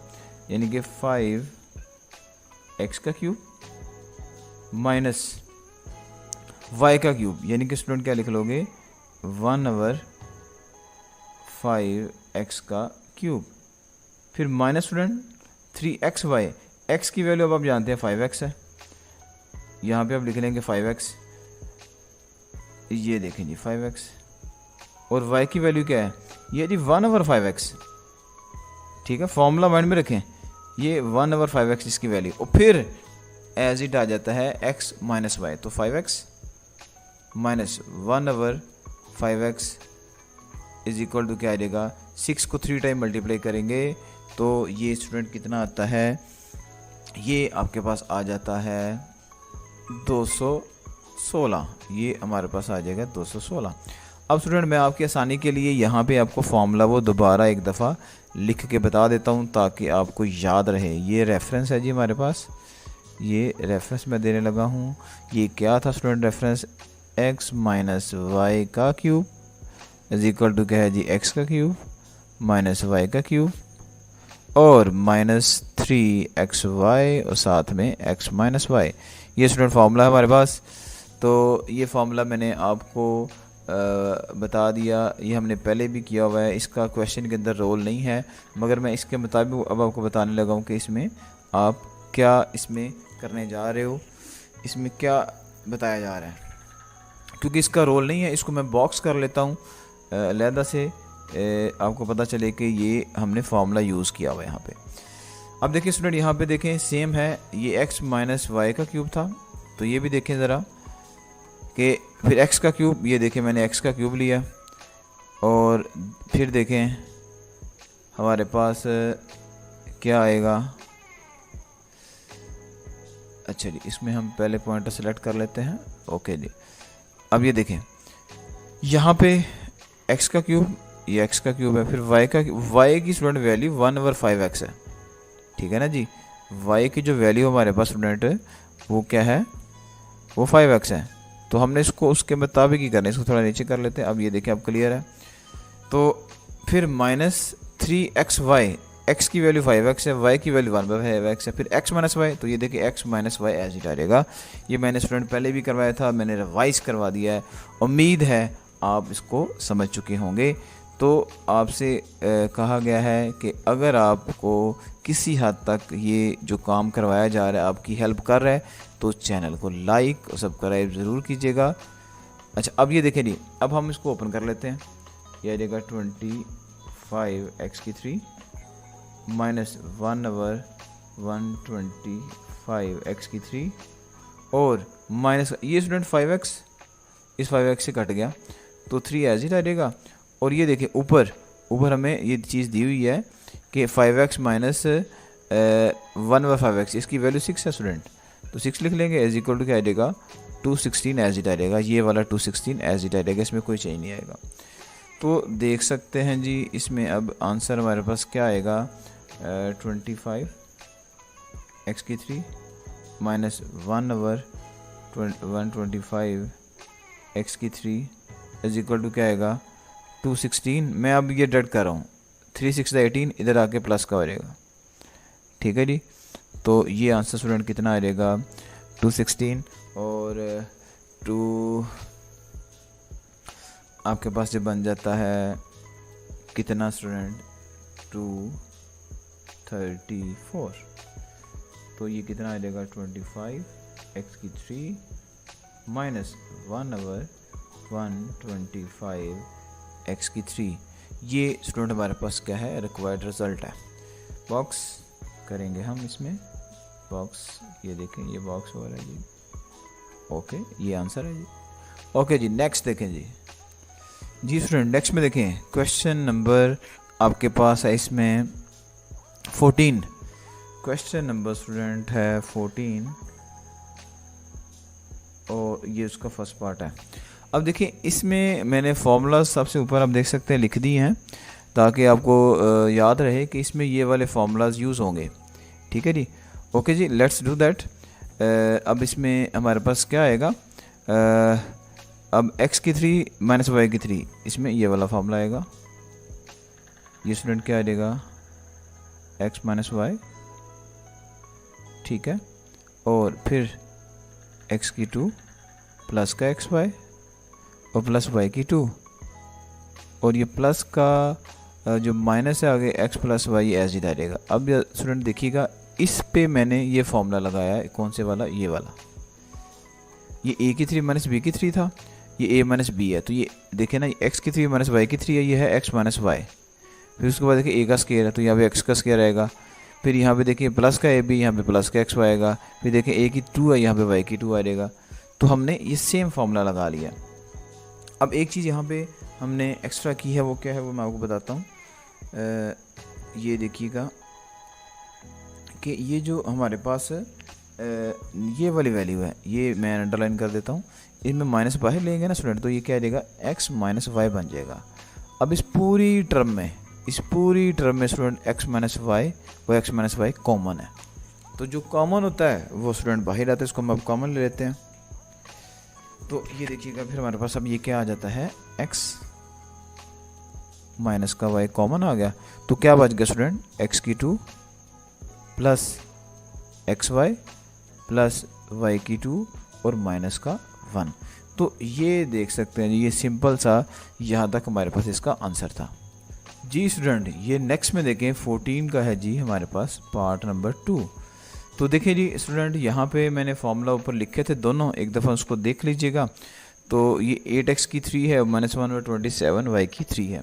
यानी कि 5x का क्यूब माइनस y का क्यूब, यानी कि स्टूडेंट क्या लिख लोगे 1/5x का क्यूब, फिर माइनस स्टूडेंट 3xy, x की वैल्यू अब आप जानते हैं 5x है, यहाँ पे आप लिख लेंगे 5x, ये देखें जी 5x, और y की वैल्यू क्या है, ये जी 1/5x। ठीक है, फॉर्मूला माइंड में रखें, ये 1/5x इसकी वैल्यू, और फिर एज इट आ जाता है x माइनस वाई, तो 5x minus 1/5x is equal to क्या आ जाएगा 6 को 3 टाइम मल्टीप्लाई करेंगे तो ये स्टूडेंट कितना आता है, ये आपके पास आ जाता है 216, ये हमारे पास आ जाएगा 216। अब स्टूडेंट मैं आपकी आसानी के लिए यहाँ पे आपको फॉर्मूला वो दोबारा एक दफ़ा लिख के बता देता हूँ ताकि आपको याद रहे। ये रेफरेंस है जी हमारे पास, ये रेफरेंस मैं देने लगा हूँ। ये क्या था student reference, x minus y का क्यूब इज इक्वल टू क्या है जी x का क्यूब माइनस वाई का क्यूब और माइनस 3xy और साथ में x माइनस वाई। ये स्टूडेंट फार्मूला है हमारे पास। तो ये फार्मूला मैंने आपको बता दिया, ये हमने पहले भी किया हुआ है, इसका क्वेश्चन के अंदर रोल नहीं है, मगर मैं इसके मुताबिक अब आपको बताने लगा हूँ कि इसमें आप क्या इसमें करने जा रहे हो, इसमें क्या बताया जा रहा है। क्योंकि इसका रोल नहीं है, इसको मैं बॉक्स कर लेता हूँ अलहदा से, आपको पता चले कि ये हमने फार्मूला यूज़ किया हुआ है यहाँ पे। अब देखिए स्टूडेंट, यहाँ पे देखें सेम है, ये x माइनस वाई का क्यूब था, तो ये भी देखें ज़रा कि फिर x का क्यूब, ये देखें मैंने x का क्यूब लिया, और फिर देखें हमारे पास क्या आएगा। अच्छा जी, इसमें हम पहले पॉइंटर सेलेक्ट कर लेते हैं। ओके जी, अब ये देखें यहाँ पे x का क्यूब, ये x का क्यूब है, फिर y की स्टूडेंट वैल्यू 1/5x है, ठीक है ना जी। y की जो वैल्यू हमारे पास स्टूडेंट वो क्या है, वो 5x है, तो हमने इसको उसके मुताबिक ही करना है। इसको थोड़ा नीचे कर लेते हैं। अब ये देखें, अब क्लियर है। तो फिर -3xy, x की वैल्यू 5x है, y की वैल्यू 1/5x है, फिर x माइनस वाई, तो ये देखिए x minus y as it रहेगा। ये मैंने स्टूडेंट पहले भी करवाया था, मैंने रिवाइज करवा दिया है, उम्मीद है आप इसको समझ चुके होंगे। तो आपसे कहा गया है कि अगर आपको किसी हद तक ये जो काम करवाया जा रहा है आपकी हेल्प कर रहा है, तो चैनल को लाइक और सब्सक्राइब ज़रूर कीजिएगा। अच्छा, अब ये देखें जी, अब हम इसको ओपन कर लेते हैं। यह आएगा 25x3 माइनस 1/125x3 और माइनस ये स्टूडेंट 5x, इस 5x से कट गया तो 3 एज ही रहेगा। और ये देखिए ऊपर हमें ये चीज़ दी हुई है कि 5x माइनस 1/5x, इसकी वैल्यू 6 है स्टूडेंट, तो 6 लिख लेंगे, एज इक्वल टू क्या आएगा 216 एज इट आएगा। ये वाला 216 एज इट आएगा, इसमें कोई चेंज नहीं आएगा। तो देख सकते हैं जी, इसमें अब आंसर हमारे पास क्या आएगा 25x3 minus 1/125x3 is equal to क्या आएगा 216। मैं अब ये डट कर रहा हूँ, 3 6 18, इधर आके प्लस का हो जाएगा, ठीक है जी। तो ये आंसर स्टूडेंट कितना आ जाएगा 216, और 2 आपके पास जो बन जाता है कितना स्टूडेंट 234। तो ये कितना आ जाएगा 25x3 माइनस 1/125x3। ये स्टूडेंट हमारे पास क्या है, रिक्वायर्ड रिजल्ट है। बॉक्स करेंगे हम इसमें, बॉक्स ये देखें, ये बॉक्स हो रहा है जी। ओके, ये आंसर है जी। ओके जी, नेक्स्ट देखें जी स्टूडेंट, नेक्स्ट में देखें क्वेश्चन नंबर आपके पास है इसमें 14। क्वेश्चन नंबर स्टूडेंट है 14 और ये उसका फर्स्ट पार्ट है। अब देखिए इसमें मैंने फार्मूला सबसे ऊपर आप देख सकते हैं लिख दिए हैं, ताकि आपको याद रहे कि इसमें ये वाले फार्मूलाज यूज़ होंगे, ठीक है जी। ओके जी, लेट्स डू दैट। अब इसमें हमारे पास क्या आएगा, अब x की 3 माइनस वाई की 3, इसमें ये वाला फार्मूला आएगा। ये स्टूडेंट क्या आ जाएगा x माइनस वाई, ठीक है, और फिर x की 2 प्लस का एक्स वाई और प्लस वाई की 2, और ये प्लस का जो माइनस है आगे x प्लस वाई एज ही रहेगा। अब स्टूडेंट देखिएगा, इस पे मैंने ये फॉर्मूला लगाया है, कौन से वाला, ये वाला। ये a की 3 माइनस b की 3 था, ये a माइनस b है, तो ये देखे ना, x की 3 माइनस y की 3 है, ये है x माइनस वाई। फिर उसके बाद देखिए a का स्केयर है, तो यहाँ पे x का स्केयर आएगा। फिर यहाँ पे देखिए प्लस का ab, यहाँ पे प्लस का x आएगा। फिर देखिए a की 2 है, यहाँ पे y की 2 आ जाएगा। तो हमने ये सेम फार्मूला लगा लिया। अब एक चीज़ यहाँ पे हमने एक्स्ट्रा की है, वो क्या है वो मैं आपको बताता हूँ। ये देखिएगा कि ये जो हमारे पास ये वाली वैल्यू है, ये मैं अंडरलाइन कर देता हूँ। इनमें माइनस बाहर लेंगे ना स्टूडेंट, तो ये क्या आ जाएगा x माइनस वाई बन जाएगा। अब इस पूरी टर्म में स्टूडेंट x माइनस वाई वो x माइनस वाई कॉमन है, तो जो कॉमन होता है वो स्टूडेंट बाहर आता है, इसको हम अब कॉमन ले लेते हैं। तो ये देखिएगा, फिर हमारे पास अब ये क्या आ जाता है x माइनस का y कॉमन आ गया, तो क्या बच गया स्टूडेंट x की 2 plus x Y plus y की 2 और माइनस का 1। तो ये देख सकते हैं जी, ये सिंपल सा यहाँ तक हमारे पास इसका आंसर था जी स्टूडेंट। ये नेक्स्ट में देखें 14 का है जी हमारे पास पार्ट नंबर 2। तो देखिए जी स्टूडेंट, यहाँ पे मैंने फॉर्मूला ऊपर लिखे थे दोनों, एक दफ़ा उसको देख लीजिएगा। तो ये 8x की 3 है, -1/27 y की 3 है।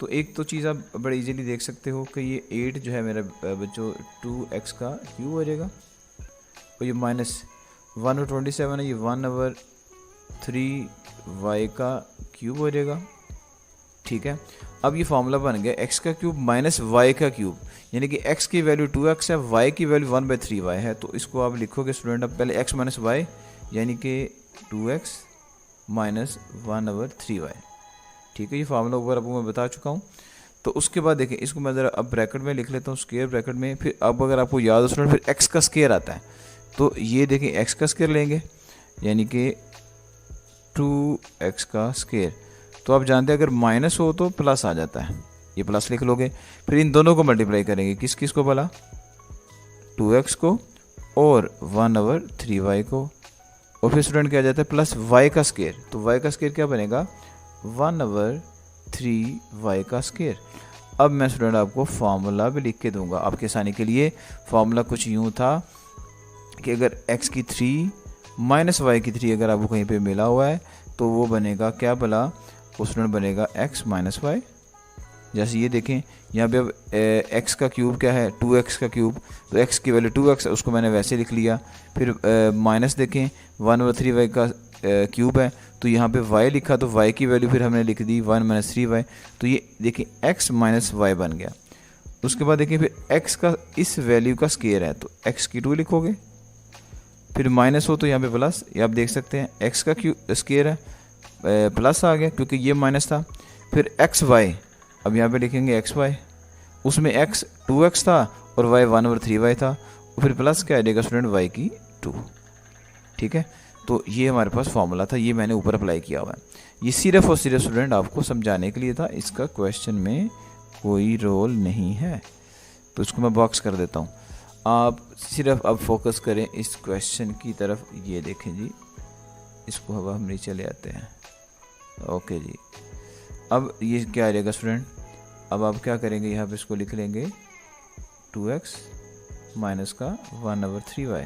तो एक तो चीज़ आप बड़े इजीली देख सकते हो कि ये 8 जो है मेरा बच्चों 2x का क्यूब हो जाएगा, और ये -1/27 है, ये 1/3y का क्यूब हो जाएगा। ठीक है, अब ये फॉर्मूला बन गया x का क्यूब माइनस y का क्यूब, यानी कि x की वैल्यू 2x है, y की वैल्यू 1/3y है। तो इसको आप लिखोगे स्टूडेंट, अब पहले x माइनस y यानी कि 2x माइनस 1/3y। ठीक है, ये फार्मूला ऊपर आपको मैं बता चुका हूँ। तो उसके बाद देखें, इसको मैं ज़रा अब ब्रैकेट में लिख लेता हूँ, स्क्वायर ब्रैकेट में। फिर अब अगर आपको याद हो स्टूडेंट, फिर x का स्क्वायर आता है, तो ये देखें x का स्क्वायर लेंगे यानी कि 2x का स्क्वायर। तो आप जानते हैं अगर माइनस हो तो प्लस आ जाता है, ये प्लस लिख लोगे। फिर इन दोनों को मल्टीप्लाई करेंगे, किस किस को भला, 2x को और 1/3y को, और फिर स्टूडेंट क्या आ जाता है प्लस y का स्क्वायर। तो y का स्क्वायर क्या बनेगा, 1/3y का स्क्वायर। अब मैं स्टूडेंट आपको फार्मूला भी लिख के दूंगा आपके आसानी के लिए। फार्मूला कुछ यूँ था कि अगर x की 3 माइनस y की 3 अगर आपको कहीं पे मिला हुआ है तो वो बनेगा क्या भला, वो स्टूडेंट बनेगा x माइनस वाई। जैसे ये देखें यहाँ पे अब x का क्यूब क्या है, 2x का क्यूब, तो x की वैल्यू 2x है, उसको मैंने वैसे लिख लिया। फिर माइनस देखें 1/3y का क्यूब है, तो यहाँ पे y लिखा, तो y की वैल्यू फिर हमने लिख दी 1 - 3y। तो ये देखें x माइनस वाई बन गया। उसके बाद देखें फिर x का इस वैल्यू का स्क्वायर है, तो x की 2 लिखोगे, फिर माइनस हो तो यहाँ पे प्लस, ये आप देख सकते हैं x का स्क्वायर है, प्लस आ गया क्योंकि ये माइनस था। फिर एक्स वाई, अब यहाँ पे लिखेंगे एक्स वाई, उसमें x 2x था और y 1/3y था, और फिर प्लस क्या आ जाएगा स्टूडेंट y की 2। ठीक है, तो ये हमारे पास फॉर्मूला था, ये मैंने ऊपर अप्लाई किया हुआ है। ये सिर्फ और सिर्फ स्टूडेंट आपको समझाने के लिए था, इसका क्वेश्चन में कोई रोल नहीं है। तो इसको मैं बॉक्स कर देता हूँ, आप सिर्फ अब फोकस करें इस क्वेश्चन की तरफ। ये देखें जी, इसको हवा हम नीचे ले आते हैं। ओके जी, अब ये क्या आ जाएगा स्टूडेंट, अब आप क्या करेंगे, यहाँ पे इसको लिख लेंगे 2x माइनस का 1/3y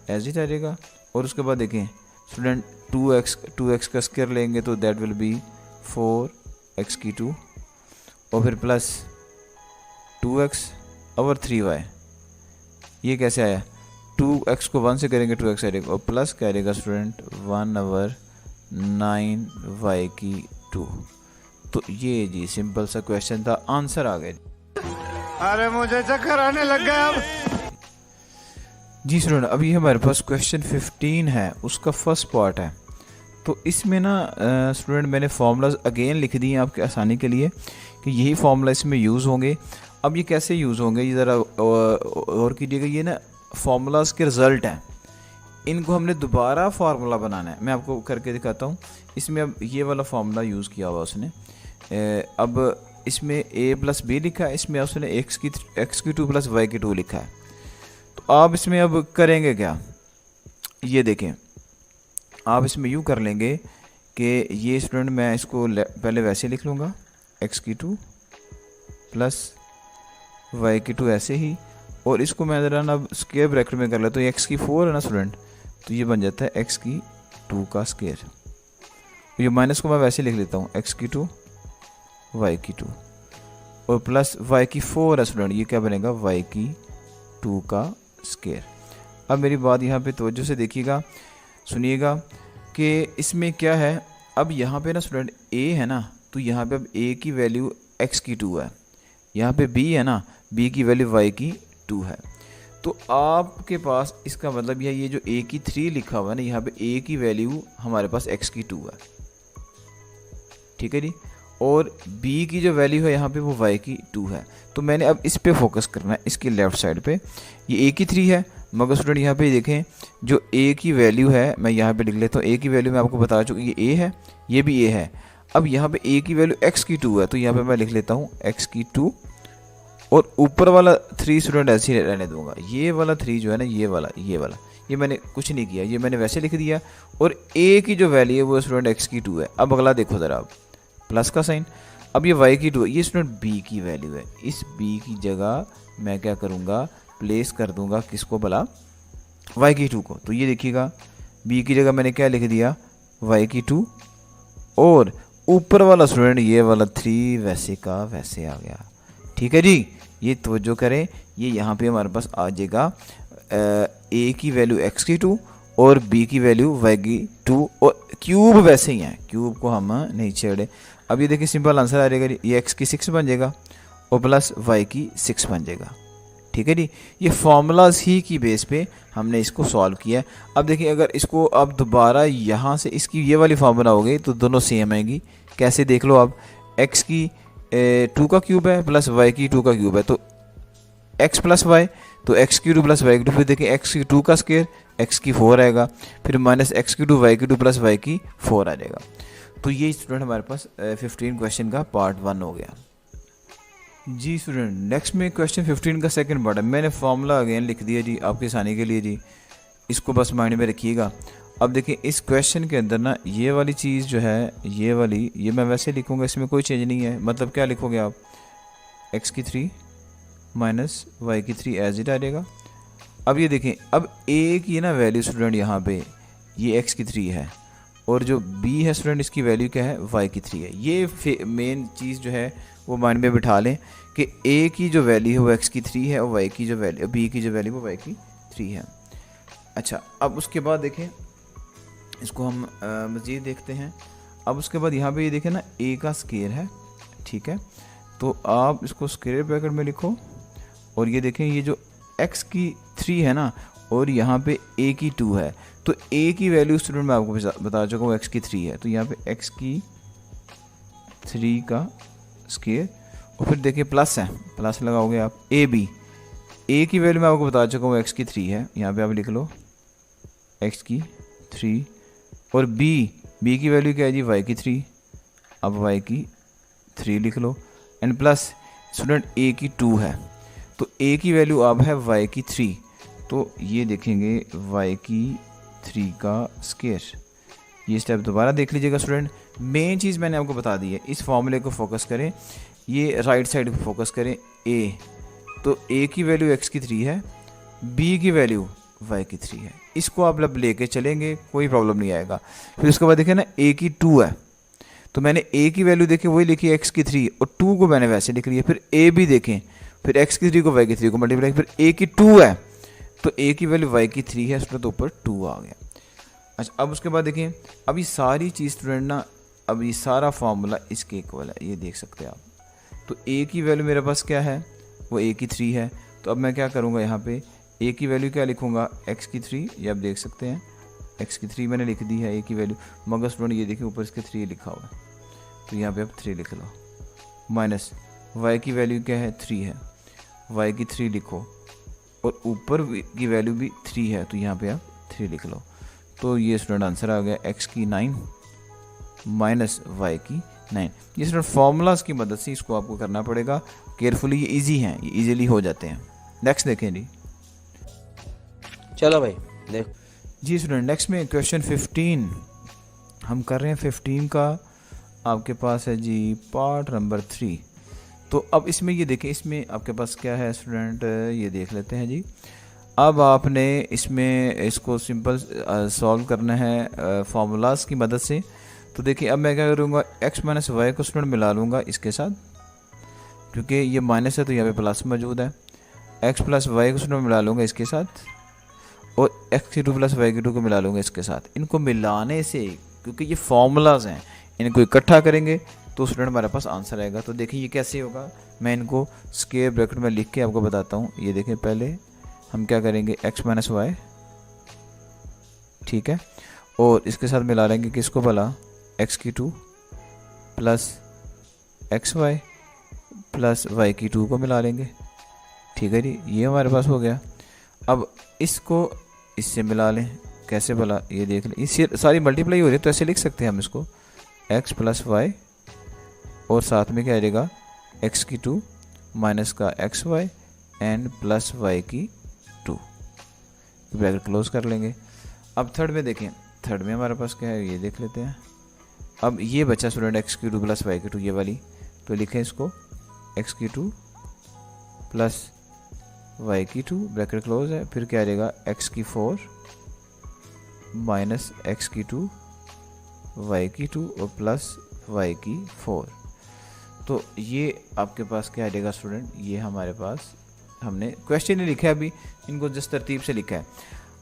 ऐसे ही आ जाएगा। और उसके बाद देखें स्टूडेंट 2x का स्क्वायर लेंगे तो दैट विल बी 4x की 2, और फिर प्लस 2x/3y। ये कैसे आया, 2x को 1 से करेंगे 2x आएगा, और प्लस क्या आएगा स्टूडेंट 1/9y की 2। तो ये जी सिंपल सा क्वेश्चन था, आंसर आ गया। अरे मुझे चक्कर आने लग गया अब। जी स्टूडेंट, अभी हमारे पास क्वेश्चन 15 है, उसका फर्स्ट पार्ट है। तो इसमें ना स्टूडेंट मैंने फार्मूलाज अगेन लिख दिए आपके आसानी के लिए कि यही फार्मूला इसमें यूज़ होंगे। अब ये कैसे यूज़ होंगे, ये ज़रा और कीजिएगा। ये ना फार्मूलाज के रिज़ल्ट हैं, इनको हमने दोबारा फार्मूला बनाना है। मैं आपको करके दिखाता हूँ। इसमें अब ये वाला फार्मूला यूज़ किया हुआ उसने, अब इसमें a + b लिखा है, इसमें उसने x की 2 + y की 2 लिखा है। तो आप इसमें अब करेंगे क्या, ये देखें, आप इसमें यूँ कर लेंगे कि ये स्टूडेंट मैं इसको पहले वैसे लिख लूँगा, x की 2 + y की 2 ऐसे ही, और इसको मैं ज़रा ना स्क्वायर ब्रैकेट में कर लेता हूँ। x की 4 है ना स्टूडेंट, तो ये बन जाता है x की 2 का स्क्वायर। ये माइनस को मैं वैसे लिख लेता हूँ, x की 2 y की 2, और प्लस y की 4 है स्टूडेंट, ये क्या बनेगा y की 2 का स्क्वायर। अब मेरी बात यहाँ पे तवज्जो से देखिएगा, सुनिएगा कि इसमें क्या है। अब यहाँ पे ना स्टूडेंट a है ना, तो यहाँ पे अब a की वैल्यू x की 2 है, यहाँ पे b है ना, b की वैल्यू y की 2 है। तो आपके पास इसका मतलब यह ये जो a की 3 लिखा हुआ है ना, यहाँ पे a की वैल्यू हमारे पास x की 2 है, ठीक है जी, और b की जो वैल्यू है यहाँ पे वो y की 2 है। तो मैंने अब इस पे फोकस करना है, इसकी लेफ़्ट साइड पे। ये a की 3 है, मगर स्टूडेंट यहाँ पे देखें जो a की वैल्यू है, मैं यहाँ पे लिख लेता हूँ। a की वैल्यू मैं आपको बता चुका, ये a है, ये भी a है। अब यहाँ पे a की वैल्यू x की 2 है, तो यहाँ पे मैं लिख लेता हूँ x की 2, और ऊपर वाला 3 स्टूडेंट ऐसे ही रहने दूंगा। ये वाला 3 जो है ना, ये वाला ये मैंने कुछ नहीं किया, ये मैंने वैसे लिख दिया। और a की जो वैल्यू है वो स्टूडेंट x की 2 है। अब अगला देखो ज़रा आप, प्लस का साइन। अब ये y की 2 है, ये स्टूडेंट b की वैल्यू है। इस b की जगह मैं क्या करूँगा, प्लेस कर दूंगा किसको भला, y की 2 को। तो ये देखिएगा b की जगह मैंने क्या लिख दिया, y की 2, और ऊपर वाला स्टूडेंट ये वाला 3 वैसे का वैसे आ गया। ठीक है जी, ये तवज्जो करें, ये यहाँ पे हमारे पास आ जाएगा a की वैल्यू x की 2 और b की वैल्यू y की 2, और क्यूब वैसे ही है, क्यूब को हम नहीं छेड़े। अब ये देखिए सिंपल आंसर आ जाएगा, ये x की 6 बन जाएगा और प्लस y की 6 बन जाएगा। ठीक है जी, ये फॉर्मूलाज ही की बेस पे हमने इसको सॉल्व किया है। अब देखिए अगर इसको अब दोबारा यहाँ से इसकी ये वाली फॉर्मूला हो गई तो दोनों सेम आएगी। कैसे देख लो आप, x की 2 का क्यूब है प्लस y की 2 का क्यूब है, तो x प्लस वाई, तो x की 2 प्लस y की 2, फिर देखिए x की 2 का स्क्वायर x की 4 आएगा, फिर माइनस x की 2 y की 2 प्लस y की 4 आ जाएगा। तो ये स्टूडेंट हमारे पास 15 क्वेश्चन का पार्ट 1 हो गया जी। स्टूडेंट नेक्स्ट में क्वेश्चन 15 का सेकंड पार्ट है। मैंने फॉर्मूला अगेन लिख दिया जी आपके आसानी के लिए जी, इसको बस माइंड में रखिएगा। अब देखिए इस क्वेश्चन के अंदर ना ये वाली चीज़ जो है, ये वाली, ये मैं वैसे लिखूँगा, इसमें कोई चेंज नहीं है। मतलब क्या लिखोगे आप, x की 3 माइनस y की 3 एज इट आ जाएगा। अब ये देखें, अब a की ना वैल्यू स्टूडेंट यहाँ पे ये x की 3 है, और जो b है स्टूडेंट इसकी वैल्यू क्या है, y की 3 है। ये मेन चीज़ जो है वो माइंड में बिठा लें कि a की जो वैल्यू है वो x की 3 है और y की जो वैल्यू, b की जो वैल्यू वो y की 3 है। अच्छा, अब उसके बाद देखें, इसको हम मज़ीद देखते हैं। अब उसके बाद यहाँ पे ये देखें ना, a का स्क्वायर है, ठीक है, तो आप इसको स्क्वायर ब्रैकेट में लिखो, और ये देखें ये जो x की 3 है ना, और यहाँ पे a की 2 है, तो a की वैल्यू स्टूडेंट मैं आपको बता चुका हूँ x की 3 है, तो यहाँ पे x की 3 का स्क्वायर, और फिर देखिए प्लस है, प्लस लगाओगे आप a की वैल्यू मैं आपको बता चुका हूँ x की 3 है, यहाँ पे आप लिख लो x की 3, और b की वैल्यू क्या है जी, y की 3, अब y की 3 लिख लो, एंड प्लस स्टूडेंट a की 2 है, तो a की वैल्यू अब है y की 3, तो ये देखेंगे y की 3 का स्क्वायर। ये स्टेप दोबारा देख लीजिएगा स्टूडेंट। मेन चीज़ मैंने आपको बता दी है, इस फॉर्मूले को फोकस करें, ये राइट साइड को फोकस करें। a, तो a की वैल्यू x की 3 है, b की वैल्यू y की 3 है, इसको आप जब लेके चलेंगे कोई प्रॉब्लम नहीं आएगा। फिर उसके बाद देखिए ना a की 2 है, तो मैंने a की वैल्यू देखी वही लिखी x की 3, और 2 को मैंने वैसे लिख लिया। फिर a भी देखें, फिर x की 3 को y की 3 को मल्टीप्लाई, फिर a की 2 है, तो a की वैल्यू y की 3 है, तो ऊपर 2 आ गया। अच्छा, अब उसके बाद देखें, अब ये सारी चीज़ स्टूडेंट ना, अब ये सारा फार्मूला इसके इक्वल है, ये देख सकते हैं आप। तो a की वैल्यू मेरे पास क्या है, वो a की 3 है, तो अब मैं क्या करूँगा, यहाँ पे a की वैल्यू क्या लिखूँगा, x की 3, ये आप देख सकते हैं x की 3 मैंने लिख दी है a की वैल्यू, मगर स्टूडेंट ये देखिए ऊपर इसके 3 लिखा हुआ है, तो यहाँ पे आप 3 लिख लो, माइनस y की वैल्यू क्या है, 3 है, y की 3 लिखो, और ऊपर की वैल्यू भी 3 है, तो यहाँ पे आप 3 लिख लो। तो ये स्टूडेंट आंसर आ गया x की 9 माइनस y की 9। ये स्टूडेंट फॉर्मूलाज की मदद से इसको आपको करना पड़ेगा केयरफुली, ये इजी हैं, ये इजीली हो जाते हैं। नेक्स्ट देखें जी। चलो भाई देख जी स्टूडेंट नेक्स्ट में क्वेश्चन 15 हम कर रहे हैं। 15 का आपके पास है जी पार्ट नंबर 3। तो अब इसमें ये देखें, इसमें आपके पास क्या है स्टूडेंट, ये देख लेते हैं जी। अब आपने इसमें इसको सिंपल सॉल्व करना है फार्मूलाज की मदद से। तो देखिए अब मैं क्या करूँगा, x माइनस वाई को स्टूडेंट मिला लूँगा इसके साथ, क्योंकि ये माइनस है तो यहाँ पे प्लस मौजूद है। x प्लस वाई को स्टूडेंट मिला लूँगा इसके साथ, और x की 2 प्लस वाई की 2 को मिला लूँगा इसके साथ। इनको मिलाने से, क्योंकि ये फार्मूलाज हैं, इनको इकट्ठा करेंगे तो स्टूडेंट हमारे पास आंसर आएगा। तो देखिए ये कैसे होगा, मैं इनको स्क्वायर ब्रैकेट में लिख के आपको बताता हूँ। ये देखें, पहले हम क्या करेंगे, x माइनस वाई, ठीक है, और इसके साथ मिला लेंगे किसको भला, x की 2 plus x Y plus y की 2 को मिला लेंगे, ठीक है जी, ये हमारे पास हो गया। अब इसको इससे मिला लें, कैसे भला, ये देख लें, इससे सारी मल्टीप्लाई हो रही है, तो ऐसे लिख सकते हैं हम इसको, x प्लस वाई, और साथ में क्या आ जाएगा, x की 2 माइनस का x Y and plus y की 2। ब्रैकेट क्लोज कर लेंगे। अब थर्ड में देखें, थर्ड में हमारे पास क्या है ये देख लेते हैं। अब ये बचा स्टूडेंट एक्स की टू प्लस वाई की टू, ये वाली, तो लिखें इसको एक्स की टू प्लस वाई की टू, ब्रैकेट क्लोज है, फिर क्या आ जाएगा एक्स की फोर माइनस एक्स की टू वाई की टू और प्लस वाई की फोर। तो ये आपके पास क्या आ जाएगा स्टूडेंट, ये हमारे पास हमने क्वेश्चन ही लिखा है अभी, इनको जिस तरतीब से लिखा है।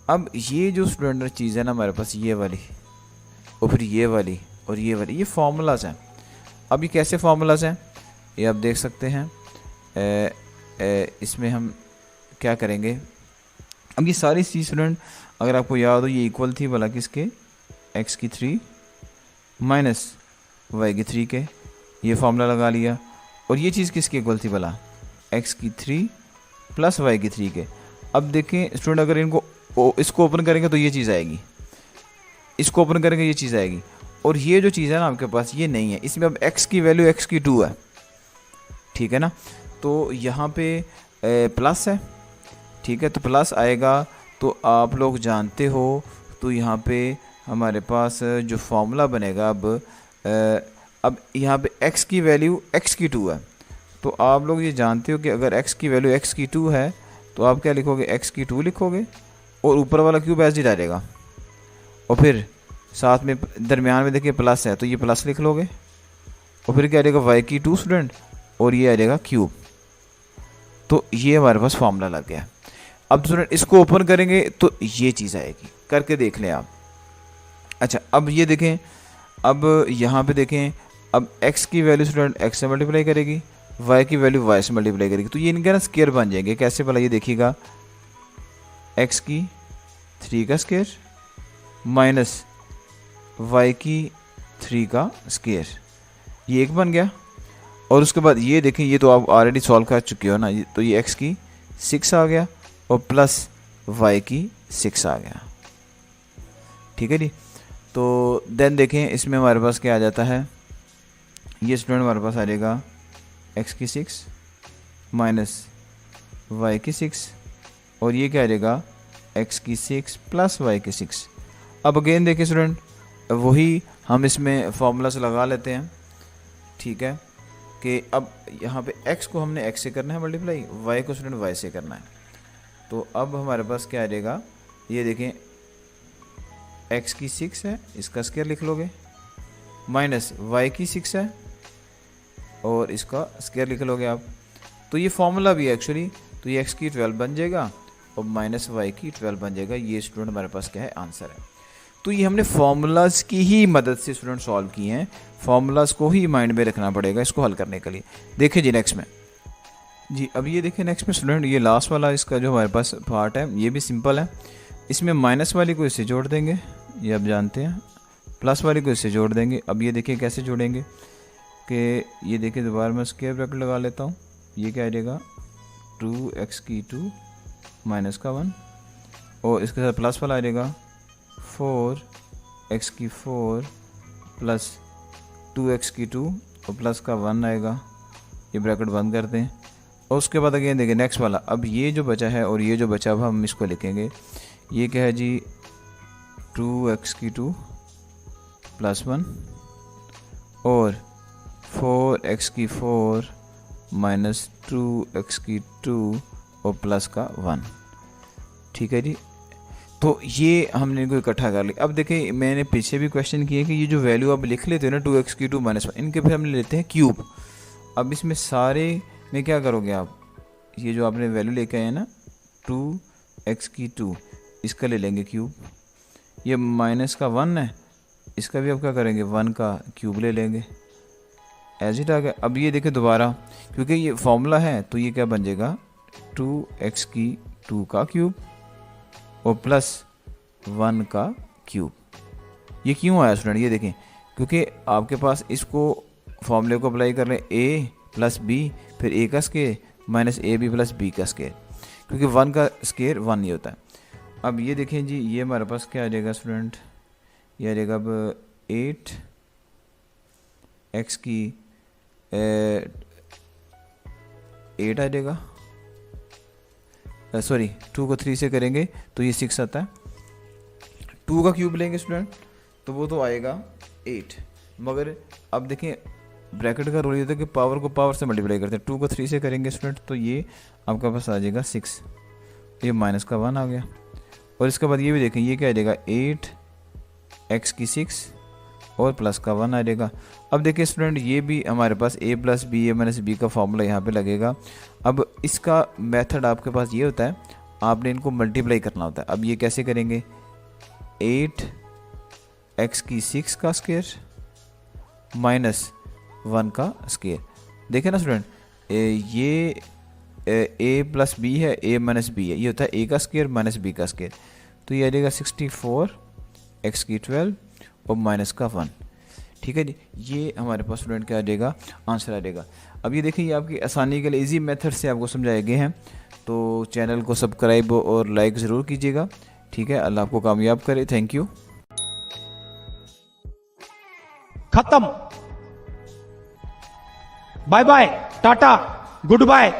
अब ये जो स्टूडेंट चीज़ है ना हमारे पास, ये वाली और फिर ये वाली और ये वाली, ये फार्मूलाज हैं। अब ये कैसे फार्मूलाज हैं ये आप देख सकते हैं। इसमें हम क्या करेंगे, अब ये सारी चीज़ स्टूडेंट अगर आपको याद हो ये इक्वल थी भला किसके, एक्स की थ्री माइनस वाई की थ्री के, ये फार्मूला लगा लिया। और ये चीज़ किसकी इक्वल थी भला, एक्स की थ्री प्लस वाई की थ्री के। अब देखें स्टूडेंट अगर इनको इसको ओपन करेंगे तो ये चीज़ आएगी, इसको ओपन करेंगे ये चीज़ आएगी, और ये जो चीज़ है ना आपके पास ये नहीं है, इसमें अब x की वैल्यू x की 2 है, ठीक है ना। तो यहाँ पे प्लस है, ठीक है, तो प्लस आएगा। तो आप लोग जानते हो, तो यहाँ पे हमारे पास जो फॉर्मूला बनेगा अब यहाँ पे x की वैल्यू x की 2 है, तो आप लोग ये जानते हो कि अगर x की वैल्यू x की 2 है तो आप क्या लिखोगे, x की 2 लिखोगे और ऊपर वाला क्यूब ऐसे ही डालेगा, और फिर साथ में दरमियान में देखिए प्लस है तो ये प्लस लिख लोगे, और फिर क्या आ जाएगा वाई की 2 स्टूडेंट और ये आ जाएगा क्यूब। तो ये हमारे पास फॉर्मूला लग गया। अब स्टूडेंट इसको ओपन करेंगे तो ये चीज़ आएगी, करके देख लें आप। अच्छा अब ये देखें, अब यहाँ पे देखें, अब x की वैल्यू स्टूडेंट x से मल्टीप्लाई करेगी, y की वैल्यू y से मल्टीप्लाई करेगी, तो ये इनके ना स्केयर बन जाएंगे। कैसे भला, ये देखिएगा x की 3 का स्केयर माइनस y की 3 का स्केयर, ये एक बन गया। और उसके बाद ये देखें, ये तो आप ऑलरेडी सॉल्व कर चुके हो ना, तो ये x की 6 आ गया और प्लस y की 6 आ गया, ठीक है जी। तो देन देखें इसमें हमारे पास क्या आ जाता है, ये स्टूडेंट हमारे पास आ जाएगा x की 6 माइनस y की 6 और ये क्या आ जाएगा x की 6 प्लस y की 6। अब अगेन देखिए स्टूडेंट, वही हम इसमें फार्मूलास लगा लेते हैं, ठीक है, कि अब यहाँ पे x को हमने x से करना है मल्टीप्लाई, y को स्टूडेंट y से करना है। तो अब हमारे पास क्या आ जाएगा, ये देखें x की 6 है, इसका स्क्वायर लिख लोगे, माइनस y की 6 है और इसका स्क्वायर लिख लोगे आप। तो ये फार्मूला भी है एक्चुअली, तो ये x की 12 बन जाएगा और माइनस y की 12 बन जाएगा। ये स्टूडेंट हमारे पास क्या है, आंसर है। तो ये हमने फार्मूलाज की ही मदद से स्टूडेंट सॉल्व किए हैं, फार्मूलाज को ही माइंड में रखना पड़ेगा इसको हल करने के लिए। देखिए जी नेक्स्ट में, जी अब ये देखिए नेक्स्ट में स्टूडेंट, ये लास्ट वाला इसका जो हमारे पास पार्ट है ये भी सिंपल है। इसमें माइनस वाली को इससे जोड़ देंगे, ये आप जानते हैं, प्लस वाली को इससे जोड़ देंगे। अब ये देखिए कैसे जोड़ेंगे, कि ये देखिए दोबारा मैं स्क्वायर ब्रैकेट लगा लेता हूँ, ये क्या आ जाएगा 2x की 2 माइनस का 1 और इसके साथ प्लस वाला आ जाएगा 4x की 4 प्लस 2x की 2 और प्लस का 1 आएगा, ये ब्रैकेट बंद करते हैं। और उसके बाद अगेन देखिए नेक्स्ट वाला, अब ये जो बचा है और ये जो बचा अब हम इसको लिखेंगे, ये क्या है जी 2x की 2 प्लस 1 और 4x की 4 माइनस 2x की 2 और प्लस का 1, ठीक है जी। तो ये हमने इनको इकट्ठा कर लिया। अब देखिए मैंने पीछे भी क्वेश्चन किए कि ये जो वैल्यू आप लिख लेते हो ना 2x की 2 माइनस 1, इनके फिर हम लेते हैं क्यूब। अब इसमें सारे में क्या करोगे आप, ये जो आपने वैल्यू लेके आए हैं ना 2x की 2, इसका ले लेंगे क्यूब। ये माइनस का 1 है, इसका भी आप क्या करेंगे 1 का क्यूब ले लेंगे, एज इट आ गया। अब ये देखिए दोबारा, क्योंकि ये फॉर्मूला है तो ये क्या बन जाएगा 2x की 2 का क्यूब और प्लस 1 का क्यूब। ये क्यों आया स्टूडेंट, ये देखें, क्योंकि आपके पास इसको फॉर्मूले को अप्लाई कर लें a प्लस बी, फिर a का square minus A B plus B का स्केयर, क्योंकि 1 का स्केयर 1 नहीं होता है। अब ये देखें जी, ये हमारे पास क्या आ जाएगा स्टूडेंट, ये आ जाएगा अब 8x की 8 आ जाएगा सॉरी 2 को 3 से करेंगे तो ये 6 आता है। 2 का क्यूब लेंगे स्टूडेंट तो वो तो आएगा 8, मगर अब देखें ब्रैकेट का रूल ये था कि पावर को पावर से मल्टीप्लाई करते हैं। 2 को 3 से करेंगे स्टूडेंट तो ये आपके पास आ जाएगा 6, ये माइनस का 1 आ गया। और इसके बाद ये भी देखें ये क्या आ जाएगा 8 x की 6 और प्लस का 1 आ जाएगा। अब देखिए स्टूडेंट ये भी हमारे पास a plus B a minus B का फॉर्मूला यहाँ पे लगेगा। अब इसका मेथड आपके पास ये होता है, आपने इनको मल्टीप्लाई करना होता है। अब ये कैसे करेंगे 8 x की 6 का स्क्वायर माइनस 1 का स्क्वायर। देखें ना स्टूडेंट ये a प्लस बी है, a माइनस बी है, ये होता है a का स्क्वायर माइनस b का स्क्वायर। तो ये आ जाएगा 64 x की 12 और माइनस का 1। ठीक है जी, ये हमारे पास स्टूडेंट क्या आ जाएगा आंसर आ जाएगा। अब ये देखिए ये आपकी आसानी के लिए इजी मेथड से आपको समझाए गए हैं, तो चैनल को सब्सक्राइब और लाइक ज़रूर कीजिएगा। ठीक है, अल्लाह आपको कामयाब करे। Thank you. खत्म। Bye bye, tata, good bye.